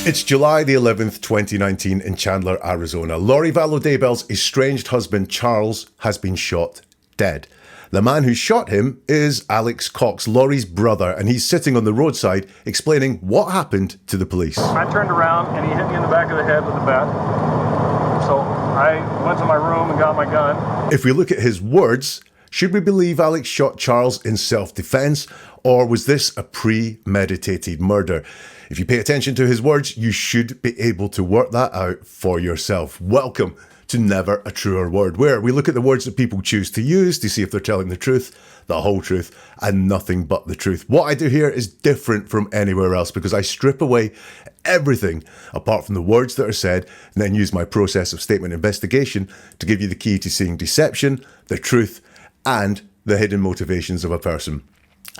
It's July the 11th, 2019 in Chandler, Arizona. Lori Vallow Daybell's estranged husband, Charles, has been shot dead. The man who shot him is Alex Cox, Lori's brother, and he's sitting on the roadside explaining what happened to the police. I turned around and he hit me in the back of the head with a bat. So I went to my room and got my gun. If we look at his words, should we believe Alex shot Charles in self-defense, or was this a premeditated murder? If you pay attention to his words, you should be able to work that out for yourself. Welcome to Never a Truer Word, where we look at the words that people choose to use to see if they're telling the truth, the whole truth, and nothing but the truth. What I do here is different from anywhere else because I strip away everything apart from the words that are said and then use my process of statement investigation to give you the key to seeing deception, the truth, and the hidden motivations of a person.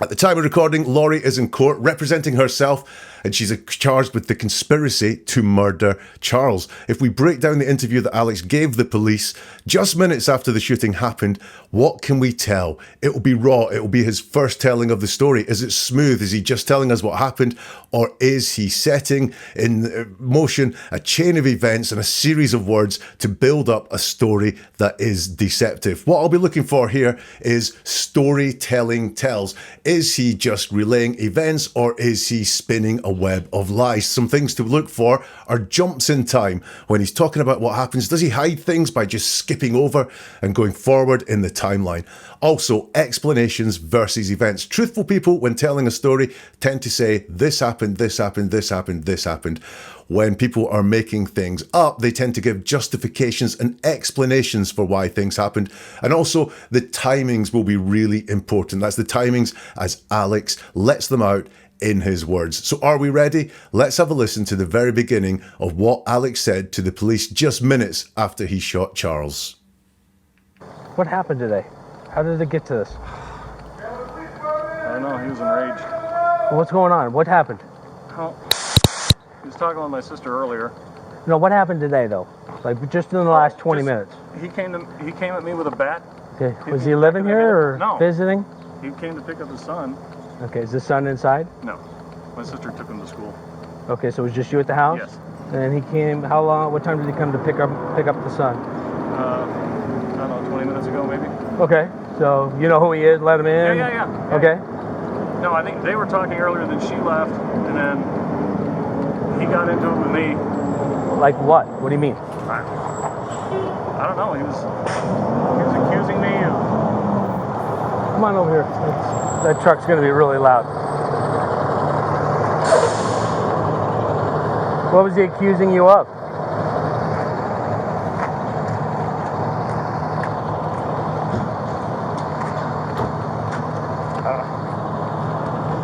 At the time of recording, Lori is in court representing herself and she's charged with the conspiracy to murder Charles. If we break down the interview that Alex gave the police just minutes after the shooting happened, what can we tell? It will be raw. It will be his first telling of the story. Is it smooth? Is he just telling us what happened? Or is he setting in motion a chain of events and a series of words to build up a story that is deceptive? What I'll be looking for here is storytelling tells. Is he just relaying events or is he spinning a web of lies? Some things to look for are jumps in time. When he's talking about what happens, does he hide things by just skipping over and going forward in the timeline? Also, explanations versus events. Truthful people, when telling a story, tend to say, this happened, this happened, this happened, this happened. When people are making things up, they tend to give justifications and explanations for why things happened. And also, the timings will be really important. That's the timings as Alex lets them out in his words. So are we ready? Let's have a listen to the very beginning of what Alex said to the police just minutes after he shot Charles. What happened today? How did it get to this? I don't know, he was enraged. What's going on? What happened? Oh, he was talking with my sister earlier. No, what happened today though? Like just in the last 20 minutes. He came at me with a bat. Okay. Was he living here or No. visiting? He came to pick up his son. Okay, is the son inside? No, my sister took him to school. Okay, so it was just you at the house? Yes. And he came, how long, what time did he come to pick up the son? I don't know, 20 minutes ago maybe. Okay, so you know who he is, let him in? Yeah. Okay. No, I think they were talking earlier, then she left, and then he got into it with me. Like what? What do you mean? I don't know, he was accusing me of... Come on over here. That truck's going to be really loud. What was he accusing you of?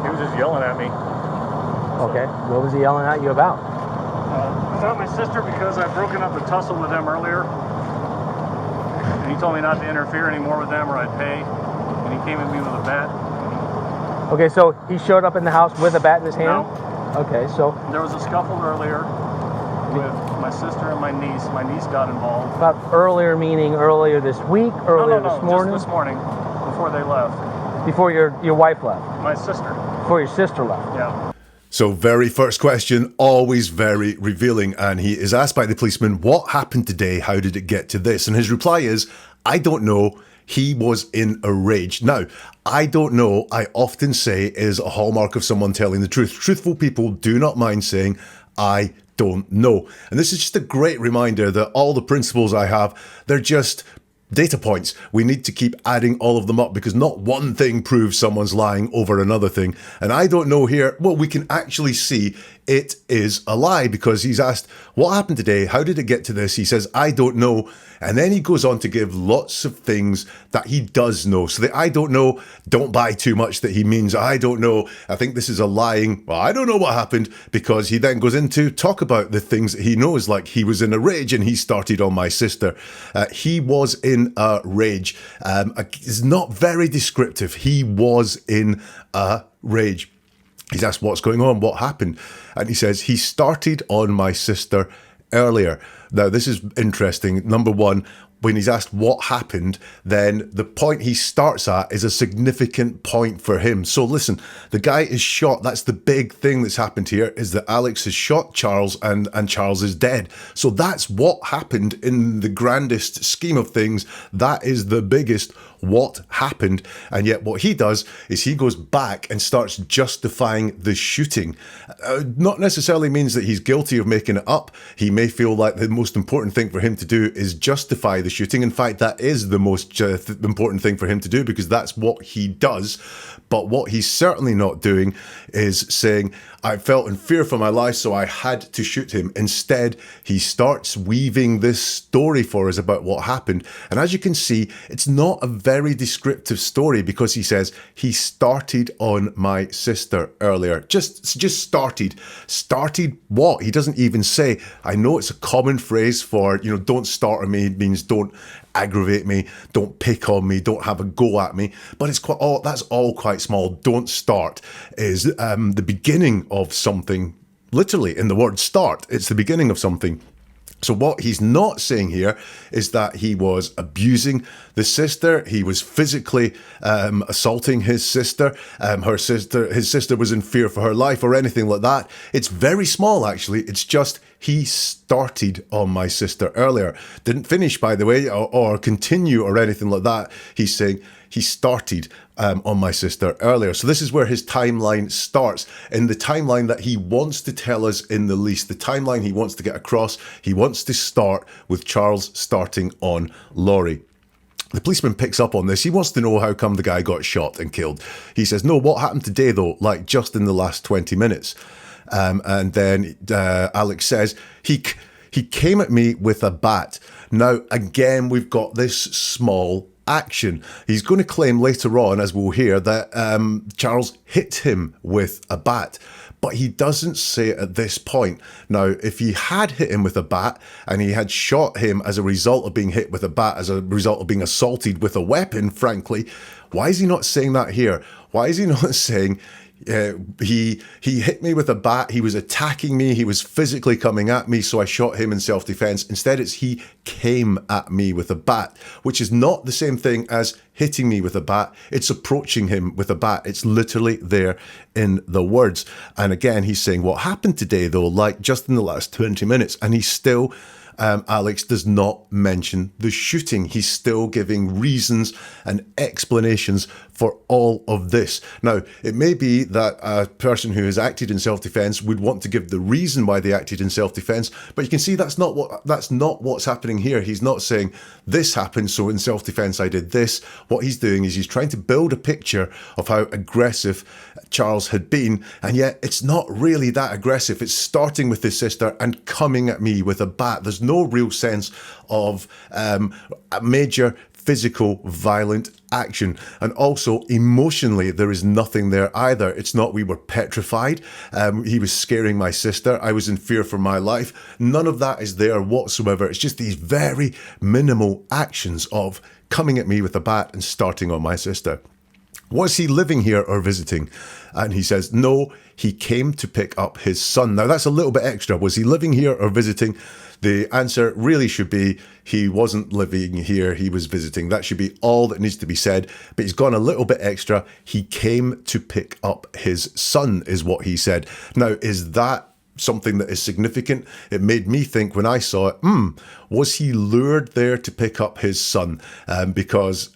He was just yelling at me. Okay, what was he yelling at you about? About my sister because I'd broken up the tussle with them earlier. And he told me not to interfere anymore with them or I'd pay. And he came at me with a bat. Okay, so he showed up in the house with a bat in his hand? No. Okay, so... There was a scuffle earlier with my sister and my niece. My niece got involved. About earlier meaning earlier this week, earlier No, this morning? just this morning, before they left. Before your wife left? My sister. Before your sister left? Yeah. So very first question, always very revealing. And he is asked by the policeman, what happened today? How did it get to this? And his reply is, I don't know. He was in a rage. Now, I don't know, I often say is a hallmark of someone telling the truth. Truthful people do not mind saying, I don't know. And this is just a great reminder that all the principles I have, they're just data points. We need to keep adding all of them up because not one thing proves someone's lying over another thing. And I don't know here, well, we can actually see it is a lie because he's asked, what happened today? How did it get to this? He says, I don't know. And then he goes on to give lots of things that he does know. So the I don't know, don't buy too much that he means, I don't know. I think this is a lying, well, I don't know what happened, because he then goes into talk about the things that he knows, like he was in a rage and he started on my sister. He was in a rage. It's not very descriptive. He was in a rage. He's asked what's going on, what happened? And he says, he started on my sister earlier. Now, this is interesting. Number one, when he's asked what happened, then the point he starts at is a significant point for him. So listen, the guy is shot. That's the big thing that's happened here, is that Alex has shot Charles and Charles is dead. So that's what happened in the grandest scheme of things. That is the biggest what happened. And yet what he does is he goes back and starts justifying the shooting. Not necessarily means that he's guilty of making it up. He may feel like the most important thing for him to do is justify the shooting. In fact, that is the most important thing for him to do, because that's what he does. But what he's certainly not doing is saying, I felt in fear for my life, so I had to shoot him. Instead, he starts weaving this story for us about what happened. And as you can see, it's not a very descriptive story, because he says, he started on my sister earlier. Just started. Started what? He doesn't even say. I know it's a common phrase for, don't start on me. It means don't aggravate me, don't pick on me, don't have a go at me. But it's that's all quite small. Don't start is the beginning of something. Literally, in the word start, it's the beginning of something. So what he's not saying here is that he was abusing the sister. He was physically assaulting his sister. His sister was in fear for her life or anything like that. It's very small, actually. It's just he started on my sister earlier. Didn't finish, by the way, or continue or anything like that. He's saying he started on my sister earlier. So this is where his timeline starts, in the timeline that he wants to tell us in the least, the timeline he wants to get across. He wants to start with Charles starting on Lori. The policeman picks up on this. He wants to know how come the guy got shot and killed. He says, no, what happened today though, like just in the last 20 minutes? And then Alex says, he came at me with a bat. Now, again, we've got this small action. He's going to claim later on, as we'll hear, that Charles hit him with a bat, but he doesn't say it at this point. Now, if he had hit him with a bat and he had shot him as a result of being hit with a bat, as a result of being assaulted with a weapon, frankly, why is he not saying that here? Why is he not saying he hit me with a bat, he was attacking me, he was physically coming at me, so I shot him in self-defense? Instead, it's he came at me with a bat, which is not the same thing as hitting me with a bat. It's approaching him with a bat. It's literally there in the words. And again, he's saying what happened today, though, like just in the last 20 minutes, and he's still Alex does not mention the shooting. He's still giving reasons and explanations for all of this. Now, it may be that a person who has acted in self-defense would want to give the reason why they acted in self-defense, but you can see that's not what's happening here. He's not saying this happened, so in self-defense I did this. What he's doing is he's trying to build a picture of how aggressive Charles had been, and yet it's not really that aggressive. It's starting with his sister and coming at me with a bat. There's no real sense of a major physical violent action, and also emotionally there is nothing there either. It's not we were petrified, he was scaring my sister, I was in fear for my life. None of that is there whatsoever. It's just these very minimal actions of coming at me with a bat and starting on my sister. Was he living here or visiting? And he says, no, he came to pick up his son. Now that's a little bit extra. Was he living here or visiting? The answer really should be he wasn't living here, he was visiting. That should be all that needs to be said. But he's gone a little bit extra. He came to pick up his son, is what he said. Now, is that something that is significant? It made me think when I saw it, was he lured there to pick up his son? Because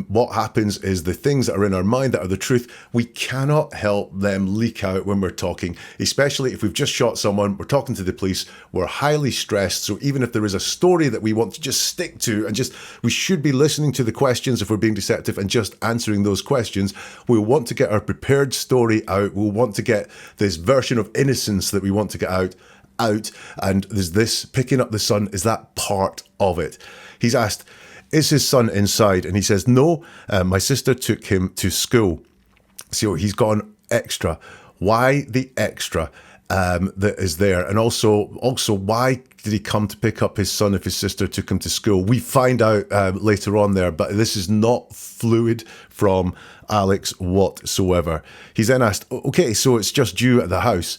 what happens is the things that are in our mind that are the truth, we cannot help them leak out when we're talking, especially if we've just shot someone, we're talking to the police, we're highly stressed. So even if there is a story that we want to just stick to and we should be listening to the questions if we're being deceptive and just answering those questions. We'll want to get our prepared story out. We'll want to get this version of innocence that we want to get out, and there's this picking up the son. Is that part of it? He's asked, is his son inside? And he says, no, my sister took him to school. So he's gone extra. Why the extra that is there? And also, why did he come to pick up his son if his sister took him to school? We find out later on there, but this is not fluid from Alex whatsoever. He's then asked, okay, so it's just you at the house.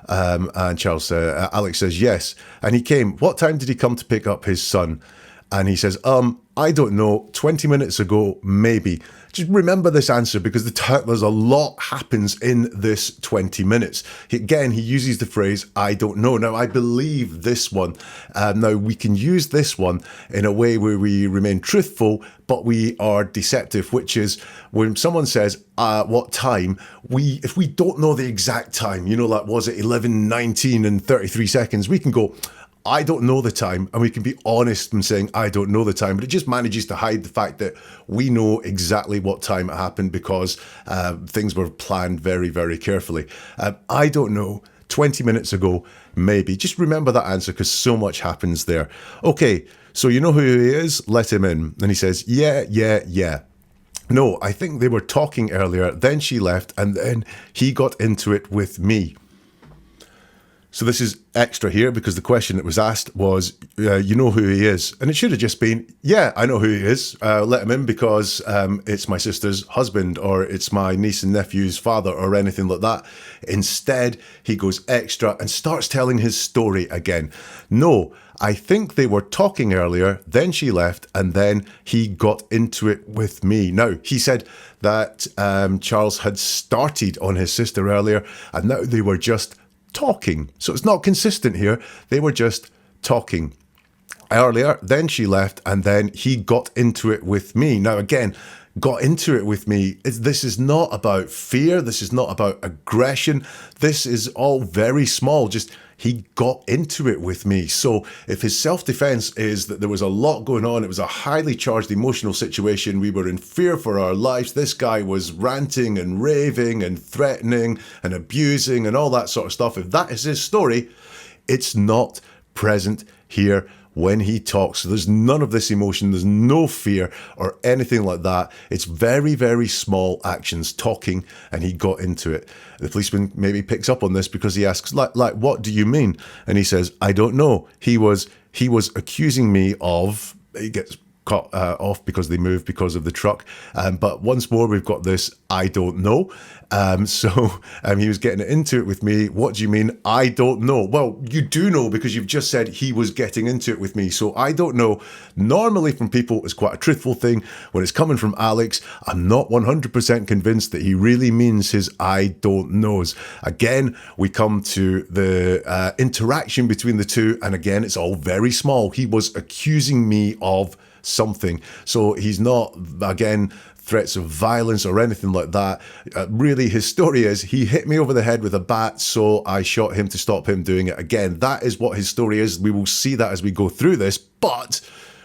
And Alex says, yes. And he came. What time did he come to pick up his son? And he says, I don't know, 20 minutes ago, maybe. Just remember this answer because there's a lot happens in this 20 minutes. Again, he uses the phrase, I don't know. Now, I believe this one. Now, we can use this one in a way where we remain truthful, but we are deceptive, which is when someone says, what time, if we don't know the exact time, like, was it 11:19 and 33 seconds, we can go, I don't know the time, and we can be honest in saying, I don't know the time, but it just manages to hide the fact that we know exactly what time it happened because things were planned very, very carefully. I don't know, 20 minutes ago, maybe. Just remember that answer because so much happens there. Okay, so you know who he is? Let him in. And he says, yeah. No, I think they were talking earlier, then she left, and then he got into it with me. So this is extra here because the question that was asked was, you know who he is? And it should have just been, yeah, I know who he is. Let him in because it's my sister's husband or it's my niece and nephew's father or anything like that. Instead, he goes extra and starts telling his story again. No, I think they were talking earlier, then she left, and then he got into it with me. Now, he said that Charles had started on his sister earlier and now they were just talking. So it's not consistent here. They were just talking earlier, then she left, and then he got into it with me. Now, again, got into it with me. This is not about fear. This is not about aggression. This is all very small. Just he got into it with me. So if his self-defense is that there was a lot going on, it was a highly charged emotional situation, we were in fear for our lives, this guy was ranting and raving and threatening and abusing and all that sort of stuff. If that is his story, it's not present here when he talks. So there's none of this emotion, there's no fear or anything like that. It's very, very small actions, talking, and he got into it. The policeman maybe picks up on this because he asks, like, what do you mean? And he says, I don't know. He was accusing me of, he gets cut off because they moved because of the truck. But once more, we've got this, I don't know. So he was getting into it with me. What do you mean? I don't know. Well, you do know because you've just said he was getting into it with me. So I don't know. Normally from people, it's quite a truthful thing. When it's coming from Alex, I'm not 100% convinced that he really means his I don't knows. Again, we come to the interaction between the two. And again, it's all very small. He was accusing me of something. So he's not, again, threats of violence or anything like that. Really, his story is he hit me over the head with a bat, so I shot him to stop him doing it again. That is what his story is. We will see that as we go through this, but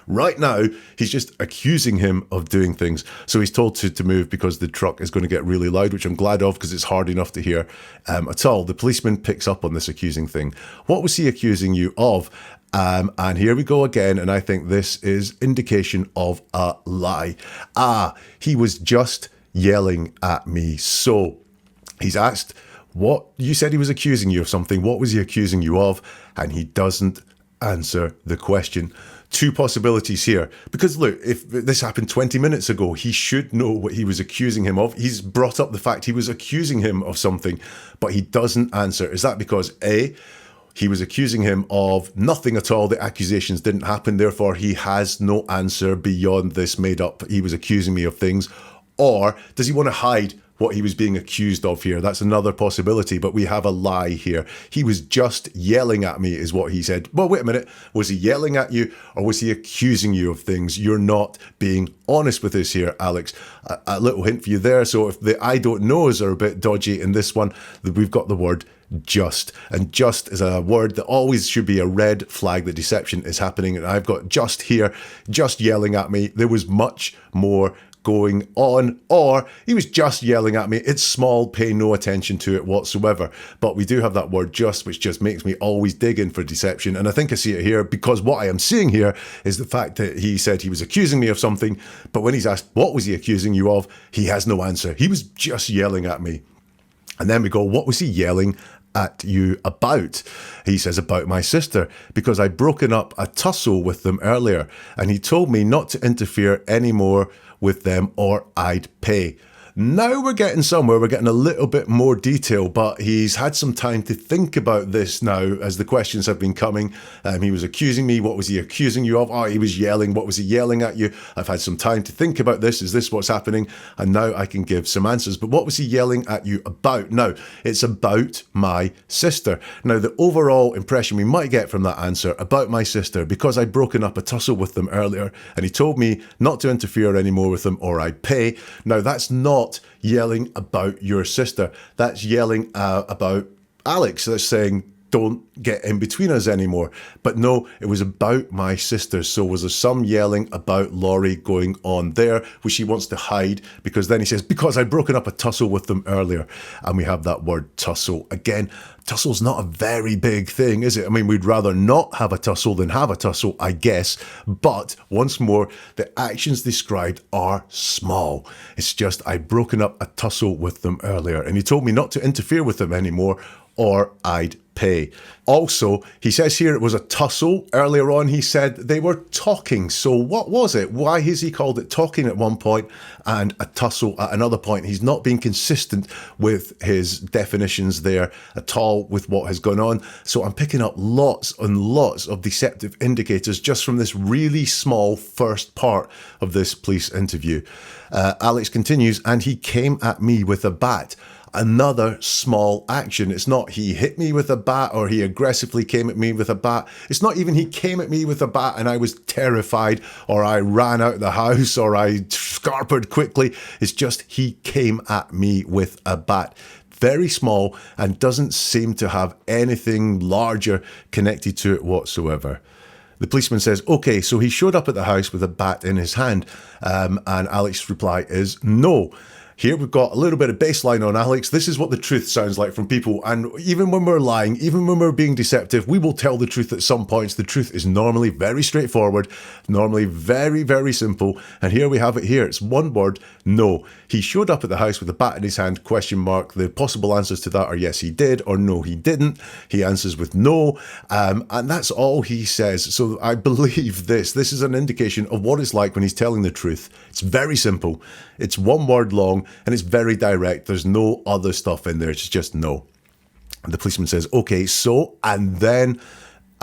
right now, he's just accusing him of doing things. So he's told to move because the truck is going to get really loud, which I'm glad of because it's hard enough to hear at all. The policeman picks up on this accusing thing. What was he accusing you of? And here we go again, and I think this is indication of a lie. He was just yelling at me. So he's asked, what? You said he was accusing you of something. What was he accusing you of? And he doesn't answer the question. Two possibilities here. Because look, if this happened 20 minutes ago, he should know what he was accusing him of. He's brought up the fact he was accusing him of something, but he doesn't answer. Is that because A, he was accusing him of nothing at all, the accusations didn't happen, therefore he has no answer beyond this made up, he was accusing me of things? Or does he want to hide what he was being accused of here? That's another possibility, but we have a lie here. He was just yelling at me is what he said. Well, wait a minute. Was he yelling at you or was he accusing you of things? You're not being honest with us here, Alex. A little hint for you there. So if the I don't knows are a bit dodgy in this one, we've got the word just. And just is a word that always should be a red flag that deception is happening. And I've got just here, just yelling at me. There was much more going on, or he was just yelling at me. It's small, pay no attention to it whatsoever. But we do have that word just, which just makes me always dig in for deception. And I think I see it here because what I am seeing here is the fact that he said he was accusing me of something, but when he's asked what was he accusing you of, he has no answer. He was just yelling at me. And then we go, what was he yelling at you about? He says, about my sister, because I'd broken up a tussle with them earlier and he told me not to interfere anymore with them or I'd pay. Now we're getting somewhere. We're getting a little bit more detail, but he's had some time to think about this now as the questions have been coming. He was accusing me. What was he accusing you of? Oh, he was yelling. What was he yelling at you? I've had some time to think about this. Is this what's happening? And now I can give some answers. But what was he yelling at you about? No, it's about my sister. Now, the overall impression we might get from that answer about my sister, because I'd broken up a tussle with them earlier, and he told me not to interfere anymore with them or I'd pay. Now, that's not yelling about your sister. That's yelling about Alex. That's saying, don't get in between us anymore. But no, it was about my sister. So was there some yelling about Lori going on there, which she wants to hide, because then he says, because I'd broken up a tussle with them earlier. And we have that word tussle. Again, tussle's not a very big thing, is it? I mean, we'd rather not have a tussle than have a tussle, I guess. But once more, the actions described are small. It's just, I'd broken up a tussle with them earlier, and he told me not to interfere with them anymore, or I'd pay. Also, he says here it was a tussle. Earlier on, he said they were talking. So what was it? Why has he called it talking at one point and a tussle at another point? He's not being consistent with his definitions there at all with what has gone on. So I'm picking up lots and lots of deceptive indicators just from this really small first part of this police interview. Alex continues, and he came at me with a bat. Another small action. It's not he hit me with a bat or he aggressively came at me with a bat. It's not even he came at me with a bat and I was terrified or I ran out of the house or I scarpered quickly. It's just he came at me with a bat. Very small and doesn't seem to have anything larger connected to it whatsoever. The policeman says, okay, so he showed up at the house with a bat in his hand. And Alex's reply is no. Here we've got a little bit of baseline on Alex. This is what the truth sounds like from people. And even when we're lying, even when we're being deceptive, we will tell the truth at some points. The truth is normally very straightforward, normally very, very simple. And here we have it here. It's one word, no. He showed up at the house with a bat in his hand, question mark. The possible answers to that are yes, he did, or no, he didn't. He answers with no. And that's all he says. So I believe this. This is an indication of what it's like when he's telling the truth. It's very simple. It's one word long and it's very direct. There's no other stuff in there. It's just no. And the policeman says, okay, so, and then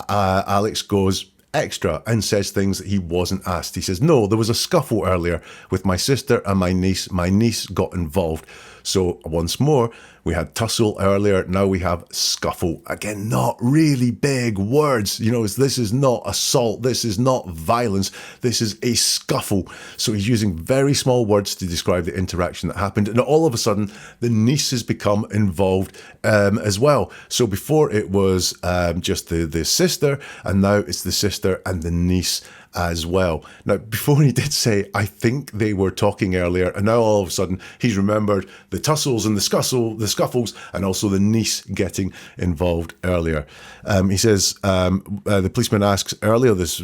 Alex goes extra and says things that he wasn't asked. He says, no, there was a scuffle earlier with my sister and my niece. My niece got involved. So once more, we had tussle earlier. Now we have scuffle. Again, not really big words. You know, this is not assault. This is not violence. This is a scuffle. So he's using very small words to describe the interaction that happened. And all of a sudden, the niece has become involved as well. So before it was just the sister, and now it's the sister and the niece as well. Now, before he did say, I think they were talking earlier, and now all of a sudden he's remembered the tussles and the scuffles, and also the niece getting involved earlier. He says, the policeman asks earlier this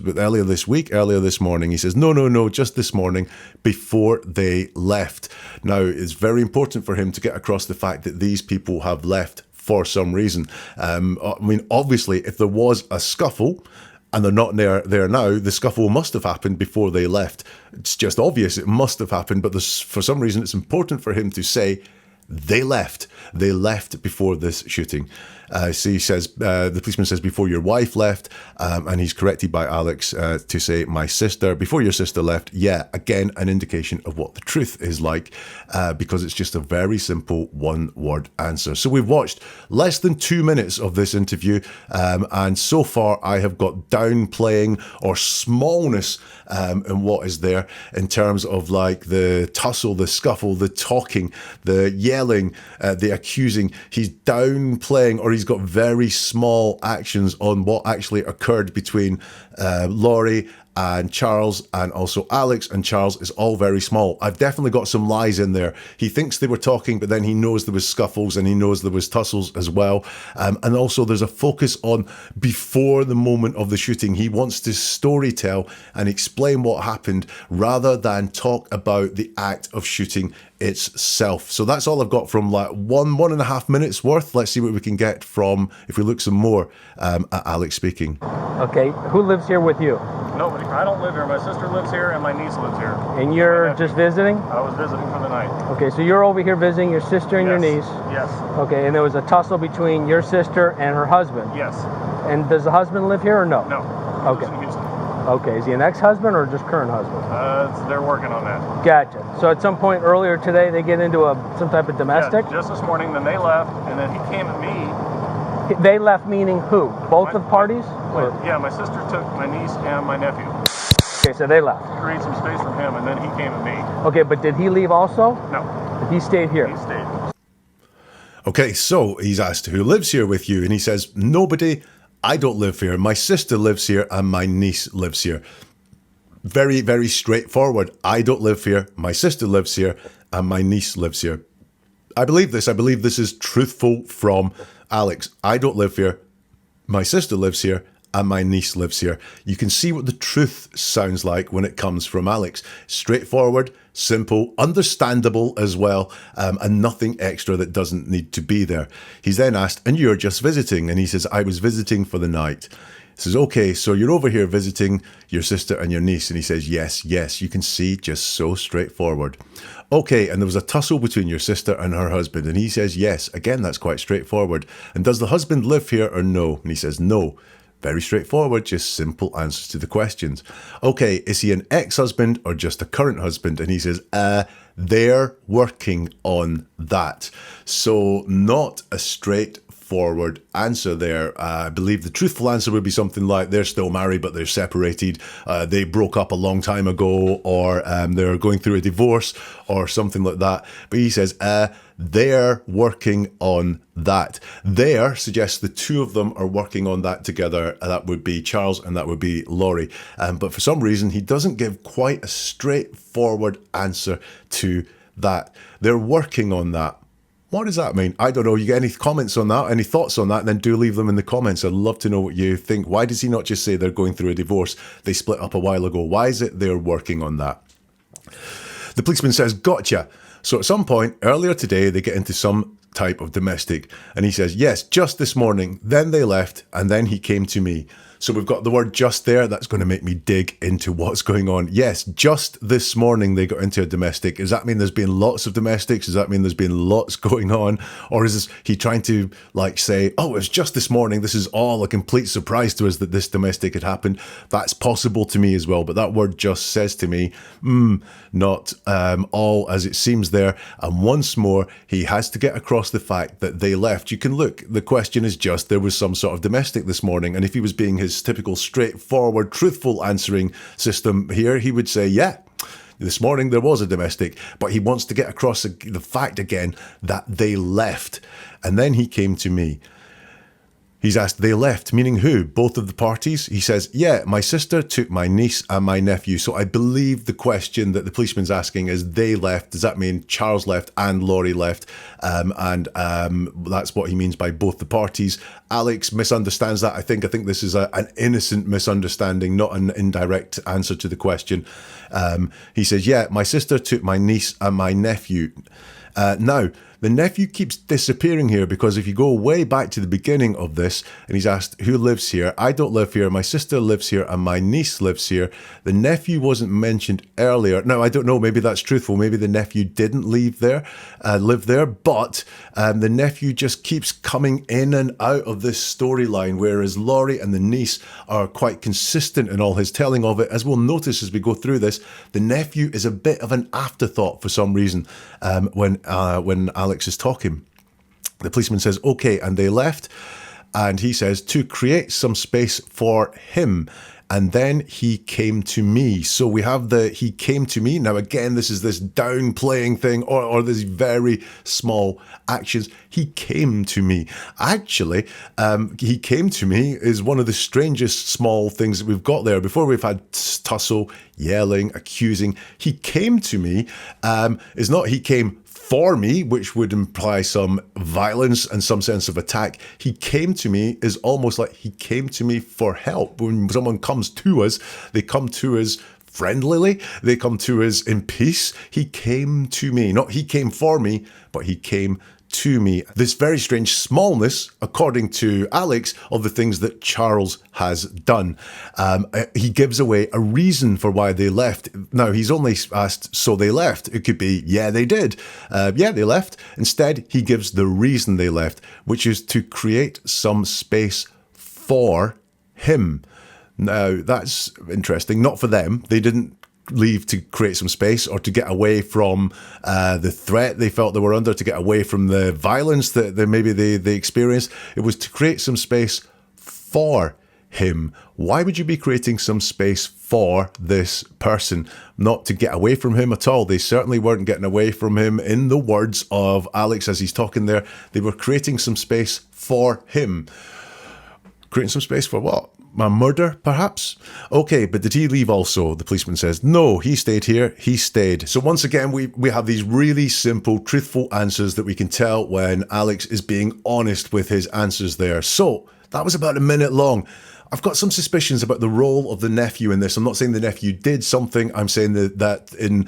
morning, he says, no, just this morning before they left. Now, it's very important for him to get across the fact that these people have left for some reason. I mean, obviously, if there was a scuffle, and they're not there now, the scuffle must have happened before they left. It's just obvious it must have happened, but for some reason it's important for him to say they left. They left before this shooting. So he says, the policeman says, before your wife left, and he's corrected by Alex to say, my sister, before your sister left. Yeah, again, an indication of what the truth is like, because it's just a very simple one-word answer. So we've watched less than 2 minutes of this interview, and so far I have got downplaying or smallness in what is there in terms of like the tussle, the scuffle, the talking, the yelling, the accusing. He's downplaying, or he's got very small actions on what actually occurred between Lori and Charles, and also Alex and Charles is all very small. I've definitely got some lies in there. He thinks they were talking, but then he knows there was scuffles and he knows there was tussles as well. And also there's a focus on before the moment of the shooting. He wants to storytell and explain what happened rather than talk about the act of shooting itself. So that's all I've got from like 1.5 minutes worth. Let's see what we can get from, if we look some more, at Alex speaking. Okay, who lives here with you? No, I don't live here. My sister lives here and my niece lives here. And you're just visiting? I was visiting for the night. Okay, so you're over here visiting your sister and your niece. Yes. Okay, and there was a tussle between your sister and her husband. Yes. And does the husband live here or no? No. Okay. He lives in Houston. Okay, is he an ex-husband or just current husband? They're working on that. Gotcha. So at some point earlier today, they get into some type of domestic? Yeah, just this morning, then they left, and then he came at me. They left meaning who? Both of parties? Yeah, my sister took my niece and my nephew. Okay, so they left. Create some space for him, and then he came at me. Okay, but did he leave also? No. He stayed here? He stayed. Okay, so he's asked who lives here with you, and he says, nobody. I don't live here. My sister lives here, and my niece lives here. Very, very straightforward. I don't live here. My sister lives here, and my niece lives here. I believe this. I believe this is truthful from Alex. I don't live here. My sister lives here, and my niece lives here. You can see what the truth sounds like when it comes from Alex. Straightforward, simple, understandable as well, and nothing extra that doesn't need to be there. He's then asked, and you're just visiting? And he says, I was visiting for the night. He says, okay, so you're over here visiting your sister and your niece. And he says, yes, yes. You can see, just so straightforward. Okay, and there was a tussle between your sister and her husband. And he says, yes. Again, that's quite straightforward. And does the husband live here or no? And he says, no. Very straightforward, just simple answers to the questions. Okay, is he an ex-husband or just a current husband? And he says, they're working on that. So not a straightforward answer there. I believe the truthful answer would be something like they're still married but they're separated, they broke up a long time ago, or they're going through a divorce or something like that. But he says, they're working on that. There suggests the two of them are working on that together. That would be Charles and that would be Lori. But for some reason, he doesn't give quite a straightforward answer to that. They're working on that. What does that mean? I don't know. You get any comments on that, any thoughts on that, then do leave them in the comments. I'd love to know what you think. Why does he not just say they're going through a divorce? They split up a while ago. Why is it they're working on that? The policeman says, gotcha. So at some point earlier today, they get into some type of domestic. And he says, yes, just this morning. Then they left and then he came to me. So we've got the word just there. That's going to make me dig into what's going on. Yes, just this morning they got into a domestic. Does that mean there's been lots of domestics? Does that mean there's been lots going on? Or is he trying to say, oh, it's just this morning. This is all a complete surprise to us that this domestic had happened. That's possible to me as well. But that word just says to me, not all as it seems there. And once more, he has to get across the fact that they left. You can look, the question is just, there was some sort of domestic this morning. And if he was being his typical straightforward, truthful answering system here, he would say, yeah, this morning there was a domestic, but he wants to get across the fact again that they left. And then he came to me. He's asked, they left, meaning who? Both of the parties? He says, yeah, my sister took my niece and my nephew. So I believe the question that the policeman's asking is, they left. Does that mean Charles left and Lori left? That's what he means by both the parties. Alex misunderstands that. I think this is an innocent misunderstanding, not an indirect answer to the question. He says, yeah, my sister took my niece and my nephew. Now, the nephew keeps disappearing here because if you go way back to the beginning of this, and he's asked, who lives here? I don't live here. My sister lives here and my niece lives here. The nephew wasn't mentioned earlier. Now, I don't know. Maybe that's truthful. Maybe the nephew didn't live there, but the nephew just keeps coming in and out of this storyline, whereas Lori and the niece are quite consistent in all his telling of it. As we'll notice as we go through this, the nephew is a bit of an afterthought for some reason when Alex is talking. The policeman says, okay, and they left. And he says, to create some space for him. And then he came to me. So we have he came to me. Now, again, this is this downplaying thing or these very small actions. He came to me. Actually, he came to me is one of the strangest small things that we've got there. Before we've had tussle, yelling, accusing. He came to me is not he came for me, which would imply some violence and some sense of attack. He came to me is almost like he came to me for help. When someone comes to us, they come to us friendlily. They come to us in peace. He came to me. Not he came for me, but he came to me this very strange smallness, according to Alex, of the things that Charles has done. He gives away a reason for why they left. Now, he's only asked, so they left. It could be, yeah, they did. Yeah, they left. Instead, he gives the reason they left, which is to create some space for him. Now, that's interesting. Not for them. They didn't leave to create some space or to get away from the threat they felt they were under, to get away from the violence that maybe they experienced. It was to create some space for him. Why would you be creating some space for this person? Not to get away from him at all. They certainly weren't getting away from him. In the words of Alex as he's talking there, they were creating some space for him. Creating some space for what? A murder, perhaps? Okay, but did he leave also? The policeman says, no, he stayed here. He stayed. So once again, we have these really simple, truthful answers that we can tell when Alex is being honest with his answers there. So that was about a minute long. I've got some suspicions about the role of the nephew in this. I'm not saying the nephew did something. I'm saying that in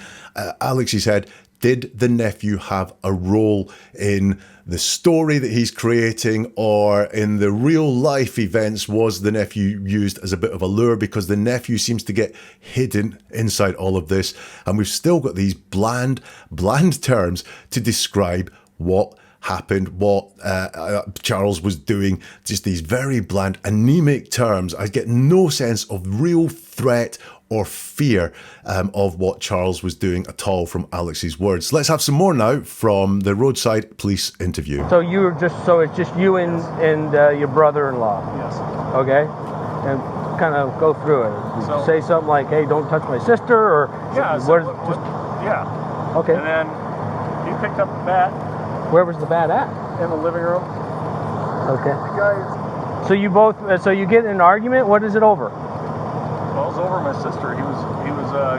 Alex's head, did the nephew have a role in the story that he's creating, or in the real life events? Was the nephew used as a bit of a lure? Because the nephew seems to get hidden inside all of this. And we've still got these bland terms to describe what happened, what Charles was doing. Just these very bland, anemic terms. I get no sense of real threat or fear of what Charles was doing at all from Alex's words. Let's have some more now from the roadside police interview. So it's just you and your brother-in-law. Yes. Okay. And kind of go through it. Did you say something like, "Hey, don't touch my sister," or yeah, yeah. Okay. And then he picked up the bat. Where was the bat at? In the living room. Okay. The guys. So you get in an argument. What is it over? Well, it was over my sister. He was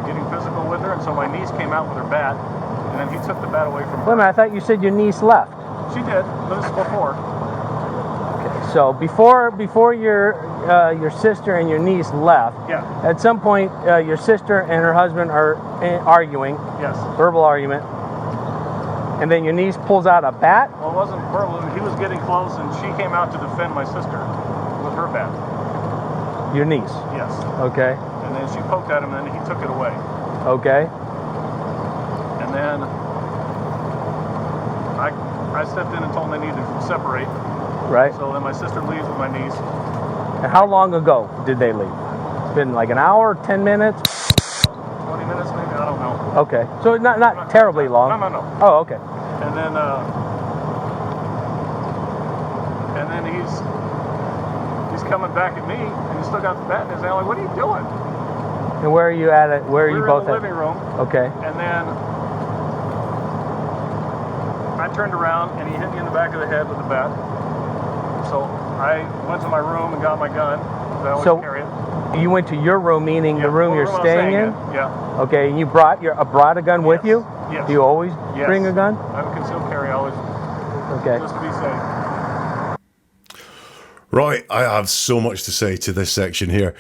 getting physical with her, and so my niece came out with her bat, and then he took the bat away from her. Wait a minute, I thought you said your niece left. She did, but this is before. Okay, so before your sister and your niece left, yeah. At some point your sister and her husband are arguing. Yes. Verbal argument. And then your niece pulls out a bat? Well, it wasn't verbal. He was getting close, and she came out to defend my sister with her bat. Your niece? Yes. Okay. And then she poked at him, and he took it away. Okay. And then I stepped in and told them they needed to separate. Right. So then my sister leaves with my niece. And how long ago did they leave? It's been like an hour, 10 minutes? 20 minutes maybe, I don't know. Okay. So not terribly long. No. Oh, okay. And then he's coming back at me, and he's still got the bat in his hand. I'm like, what are you doing? And where are you at it? Where are you both in the at? living room. Okay. And then I turned around, and he hit me in the back of the head with the bat. So I went to my room and got my gun. I always carry it. You went to your room, meaning the room you're staying in? Yeah. Okay, and you brought a gun with you? Yes. Do you always bring a gun? I have a concealed carry always. Okay. Just to be safe. Right, I have so much to say to this section here.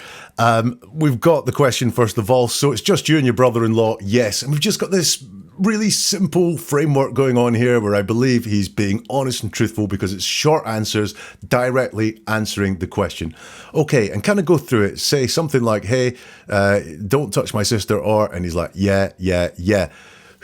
We've got the question first of all. So it's just you and your brother-in-law, yes. And we've just got this really simple framework going on here where I believe he's being honest and truthful because it's short answers directly answering the question. Okay, and kind of go through it. Say something like, hey, don't touch my sister, and he's like, yeah.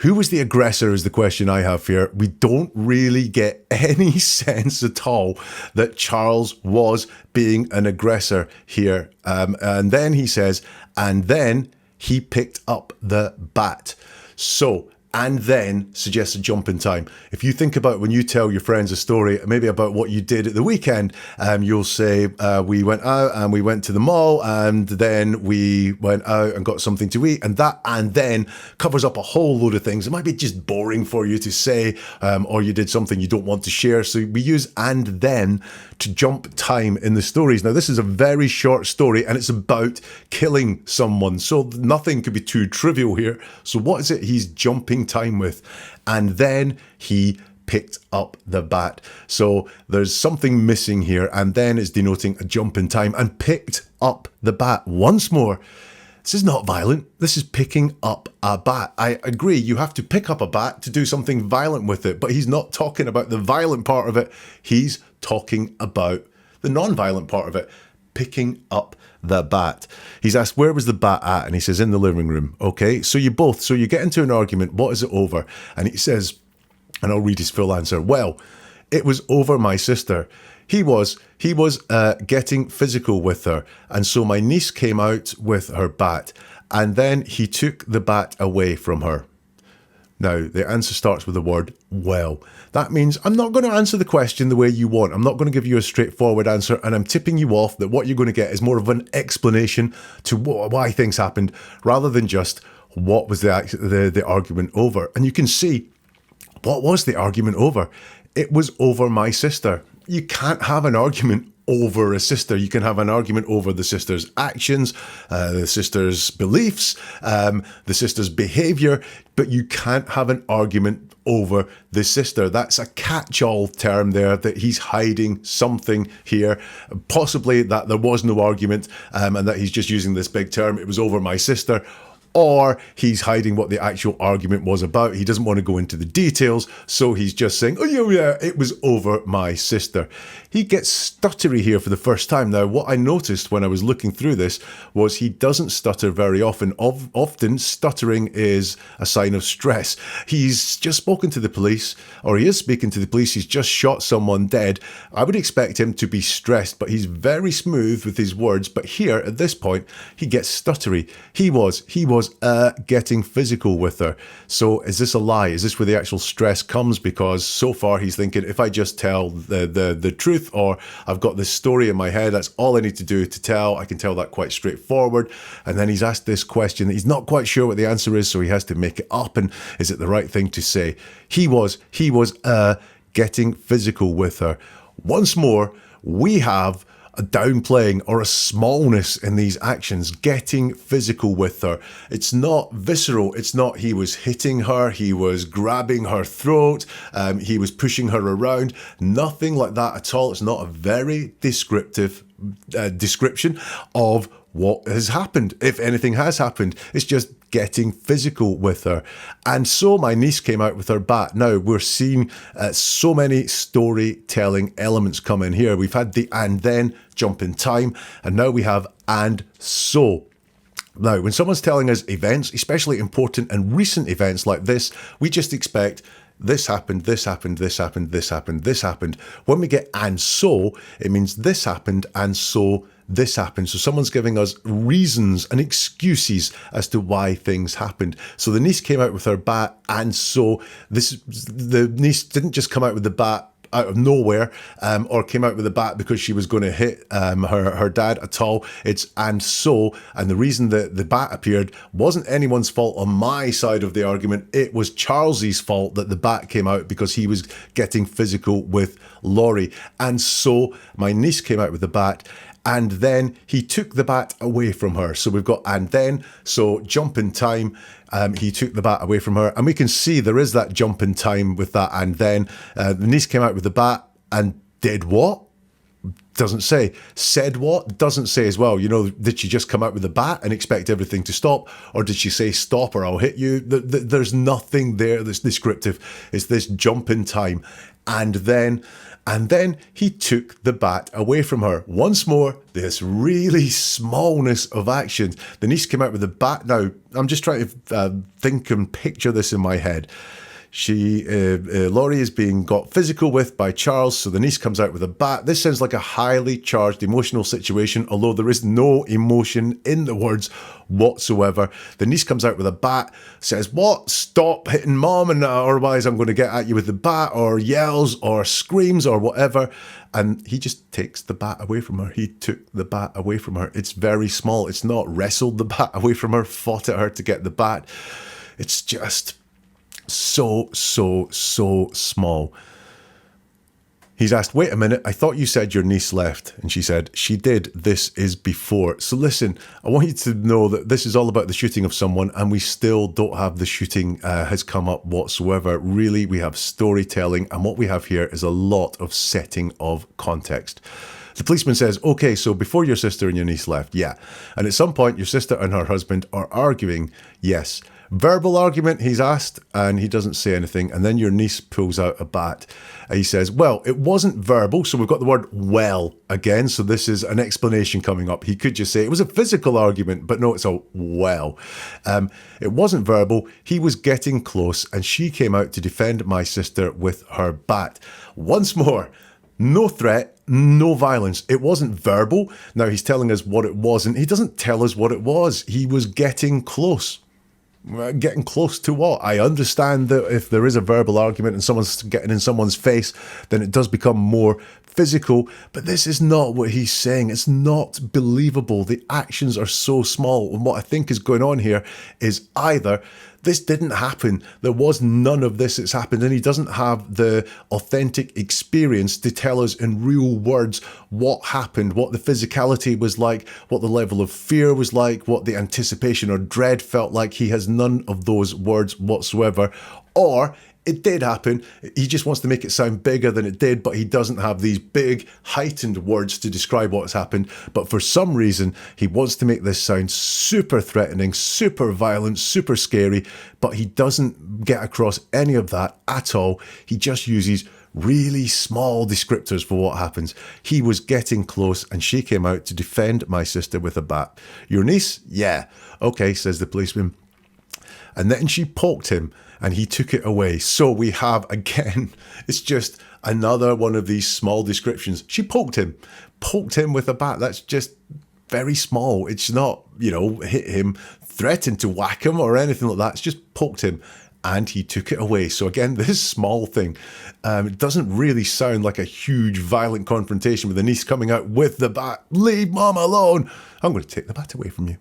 Who was the aggressor is the question I have here. We don't really get any sense at all that Charles was being an aggressor here. And then he says, and then he picked up the bat. So, and then suggests a jump in time. If you think about when you tell your friends a story, maybe about what you did at the weekend, you'll say, we went out and we went to the mall and then we went out and got something to eat. And that and then covers up a whole load of things. It might be just boring for you to say, or you did something you don't want to share. So we use and then to jump time in the stories. Now, this is a very short story and it's about killing someone. So nothing could be too trivial here. So what is it he's jumping time with? And then he picked up the bat. So there's something missing here, and then it's denoting a jump in time. And picked up the bat once more. This is not violent. This is picking up a bat. I agree, you have to pick up a bat to do something violent with it, but he's not talking about the violent part of it. He's talking about the non-violent part of it, picking up the bat. He's asked, where was the bat at? And he says, in the living room. Okay, so you get into an argument. What is it over? And he says, and I'll read his full answer. Well, it was over my sister. He was getting physical with her. And so my niece came out with her bat. And then he took the bat away from her. Now, the answer starts with the word well. That means I'm not going to answer the question the way you want. I'm not going to give you a straightforward answer, and I'm tipping you off that what you're going to get is more of an explanation to why things happened, rather than just what was the argument over. And you can see, what was the argument over? It was over my sister. You can't have an argument over a sister. You can have an argument over the sister's actions, the sister's beliefs, the sister's behavior, but you can't have an argument over the sister. That's a catch-all term there, that he's hiding something here, possibly that there was no argument, and that he's just using this big term, it was over my sister. Or he's hiding what the actual argument was about. He doesn't want to go into the details, so he's just saying, oh yeah, it was over my sister. He gets stuttery here for the first time. Now, what I noticed when I was looking through this was he doesn't stutter very often. Often, stuttering is a sign of stress. He's just spoken to the police, or he is speaking to the police. He's just shot someone dead. I would expect him to be stressed, but he's very smooth with his words. But here, at this point, he gets stuttery. He was getting physical with her. So is this a lie? Is this where the actual stress comes? Because so far he's thinking, if I just tell the truth, or I've got this story in my head, that's all I need to do to tell. I can tell that quite straightforward. And then he's asked this question that he's not quite sure what the answer is, so he has to make it up. And is it the right thing to say? He was getting physical with her. Once more, we have a downplaying or a smallness in these actions, getting physical with her. It's not visceral. It's not he was hitting her, he was grabbing her throat, he was pushing her around. Nothing like that at all. It's not a very descriptive description of what has happened, if anything has happened. It's just getting physical with her. And so my niece came out with her bat. Now, we're seeing so many storytelling elements come in here. We've had the and then, jump in time, and now we have and so. Now, when someone's telling us events, especially important and recent events like this, we just expect this happened, this happened, this happened, this happened, this happened. When we get and so, it means this happened and so this happened. So someone's giving us reasons and excuses as to why things happened. So the niece came out with her bat, and so the niece didn't just come out with the bat out of nowhere, or came out with the bat because she was going to hit her dad at all. It's and so, and the reason that the bat appeared wasn't anyone's fault on my side of the argument. It was Charles's fault that the bat came out because he was getting physical with Lori. And so my niece came out with the bat, and then he took the bat away from her. So we've got and then, so jump in time, he took the bat away from her. And we can see there is that jump in time with that and then. The niece came out with the bat and did what? Doesn't say. Said what? Doesn't say as well. You know, did she just come out with the bat and expect everything to stop? Or did she say, stop or I'll hit you? There's nothing there that's descriptive. It's this jump in time. And then he took the bat away from her. Once more, this really smallness of action. The niece came out with the bat. Now, I'm just trying to think and picture this in my head. Lori is being got physical with by Charles, so the niece comes out with a bat. This sounds like a highly charged emotional situation, although there is no emotion in the words whatsoever. The niece comes out with a bat, says, what? Stop hitting mom, and otherwise I'm going to get at you with the bat, or yells or screams or whatever. And he just takes the bat away from her. He took the bat away from her. It's very small. It's not wrestled the bat away from her, fought at her to get the bat. It's just so small. He's asked, wait a minute, I thought you said your niece left. And she said, she did. This is before. So listen, I want you to know that this is all about the shooting of someone, and we still don't have the shooting has come up whatsoever. Really, we have storytelling, and what we have here is a lot of setting of context. The policeman says, okay, so before your sister and your niece left, yeah. And at some point, your sister and her husband are arguing, yes. Verbal argument, he's asked, and he doesn't say anything. And then your niece pulls out a bat. He says, well, it wasn't verbal. So we've got the word well again. So this is an explanation coming up. He could just say it was a physical argument, but no, it's a well. It wasn't verbal. He was getting close, and she came out to defend my sister with her bat. Once more, no threat, no violence. It wasn't verbal. Now he's telling us what it wasn't. He doesn't tell us what it was. He was getting close. Getting close to what? I understand that if there is a verbal argument and someone's getting in someone's face, then it does become more physical. But this is not what he's saying. It's not believable. The actions are so small. And what I think is going on here is either this didn't happen, there was none of this that's happened, and he doesn't have the authentic experience to tell us in real words what happened, what the physicality was like, what the level of fear was like, what the anticipation or dread felt like. He has none of those words whatsoever. Or it did happen, he just wants to make it sound bigger than it did, but he doesn't have these big heightened words to describe what's happened. But for some reason, he wants to make this sound super threatening, super violent, super scary, but he doesn't get across any of that at all. He just uses really small descriptors for what happens. He was getting close, and she came out to defend my sister with a bat. Your niece? Yeah. Okay, says the policeman. And then she poked him, and he took it away. So we have, again, it's just another one of these small descriptions. She poked him with a bat. That's just very small. It's not, hit him, threatened to whack him or anything like that. It's just poked him, and he took it away. So again, this small thing, it doesn't really sound like a huge violent confrontation with the niece coming out with the bat. Leave mom alone. I'm going to take the bat away from you.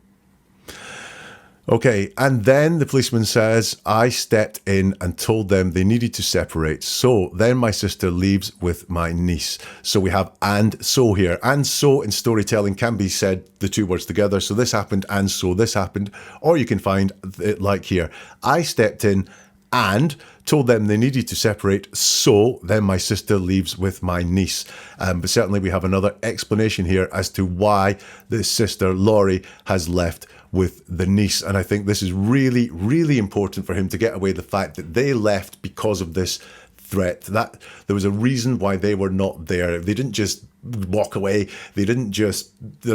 Okay, and then the policeman says, I stepped in and told them they needed to separate. So then my sister leaves with my niece. So we have and so here. And so in storytelling can be said, the two words together. So this happened and so this happened. Or you can find it like here. I stepped in and told them they needed to separate. So then my sister leaves with my niece. But certainly we have another explanation here as to why the sister, Lori, has left with the niece. And I think this is really, really important for him to get away the fact that they left because of this threat, that there was a reason why they were not there. They didn't just walk away. They're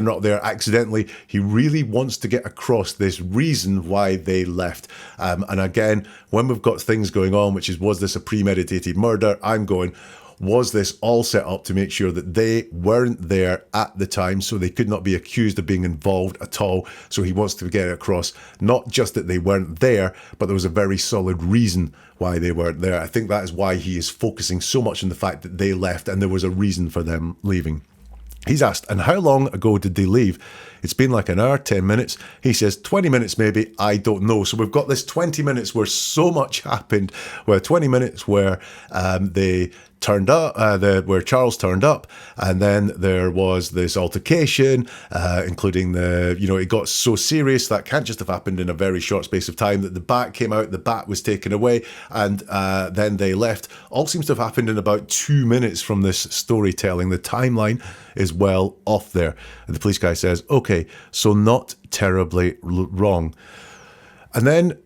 not there accidentally. He really wants to get across this reason why they left. And again, when we've got things going on, which is, was this a premeditated murder? I'm going, was this all set up to make sure that they weren't there at the time, so they could not be accused of being involved at all? So he wants to get across not just that they weren't there, but there was a very solid reason why they weren't there. I think that is why he is focusing so much on the fact that they left and there was a reason for them leaving. He's asked, and how long ago did they leave? It's been like an hour, 10 minutes. He says 20 minutes maybe, I don't know. So we've got this 20 minutes where so much happened, where 20 minutes where they turned up, where Charles turned up, and then there was this altercation, including it got so serious that can't just have happened in a very short space of time, that the bat came out, the bat was taken away, and then they left. All seems to have happened in about 2 minutes from this storytelling. The timeline is well off there. And the police guy says, okay, so not terribly wrong. And then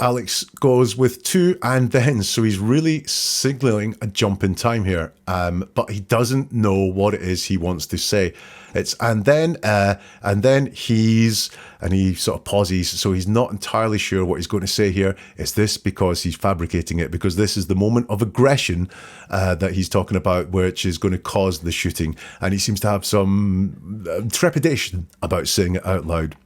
Alex goes with two and then, so he's really signaling a jump in time here, but he doesn't know what it is he wants to say. It's and then he sort of pauses, so he's not entirely sure what he's going to say here. Is this because he's fabricating it? Because this is the moment of aggression that he's talking about, which is going to cause the shooting, and he seems to have some trepidation about saying it out loud.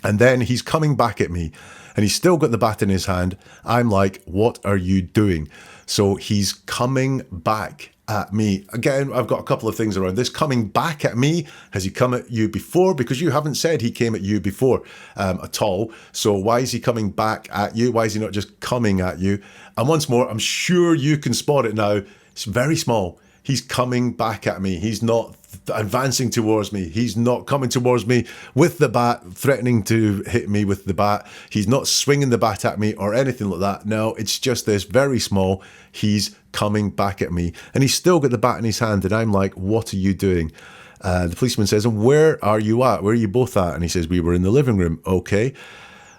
And then he's coming back at me, and he's still got the bat in his hand. I'm like, what are you doing? So he's coming back at me. Again, I've got a couple of things around this. Coming back at me, has he come at you before? Because you haven't said he came at you before at all. So why is he coming back at you? Why is he not just coming at you? And once more, I'm sure you can spot it now. It's very small. he's coming back at me. He's not advancing towards me. He's not coming towards me with the bat, threatening to hit me with the bat. He's not swinging the bat at me or anything like that. No, it's just this very small. He's coming back at me, and he's still got the bat in his hand. And I'm like, what are you doing? The policeman says, and where are you at? Where are you both at? And he says, we were in the living room. Okay.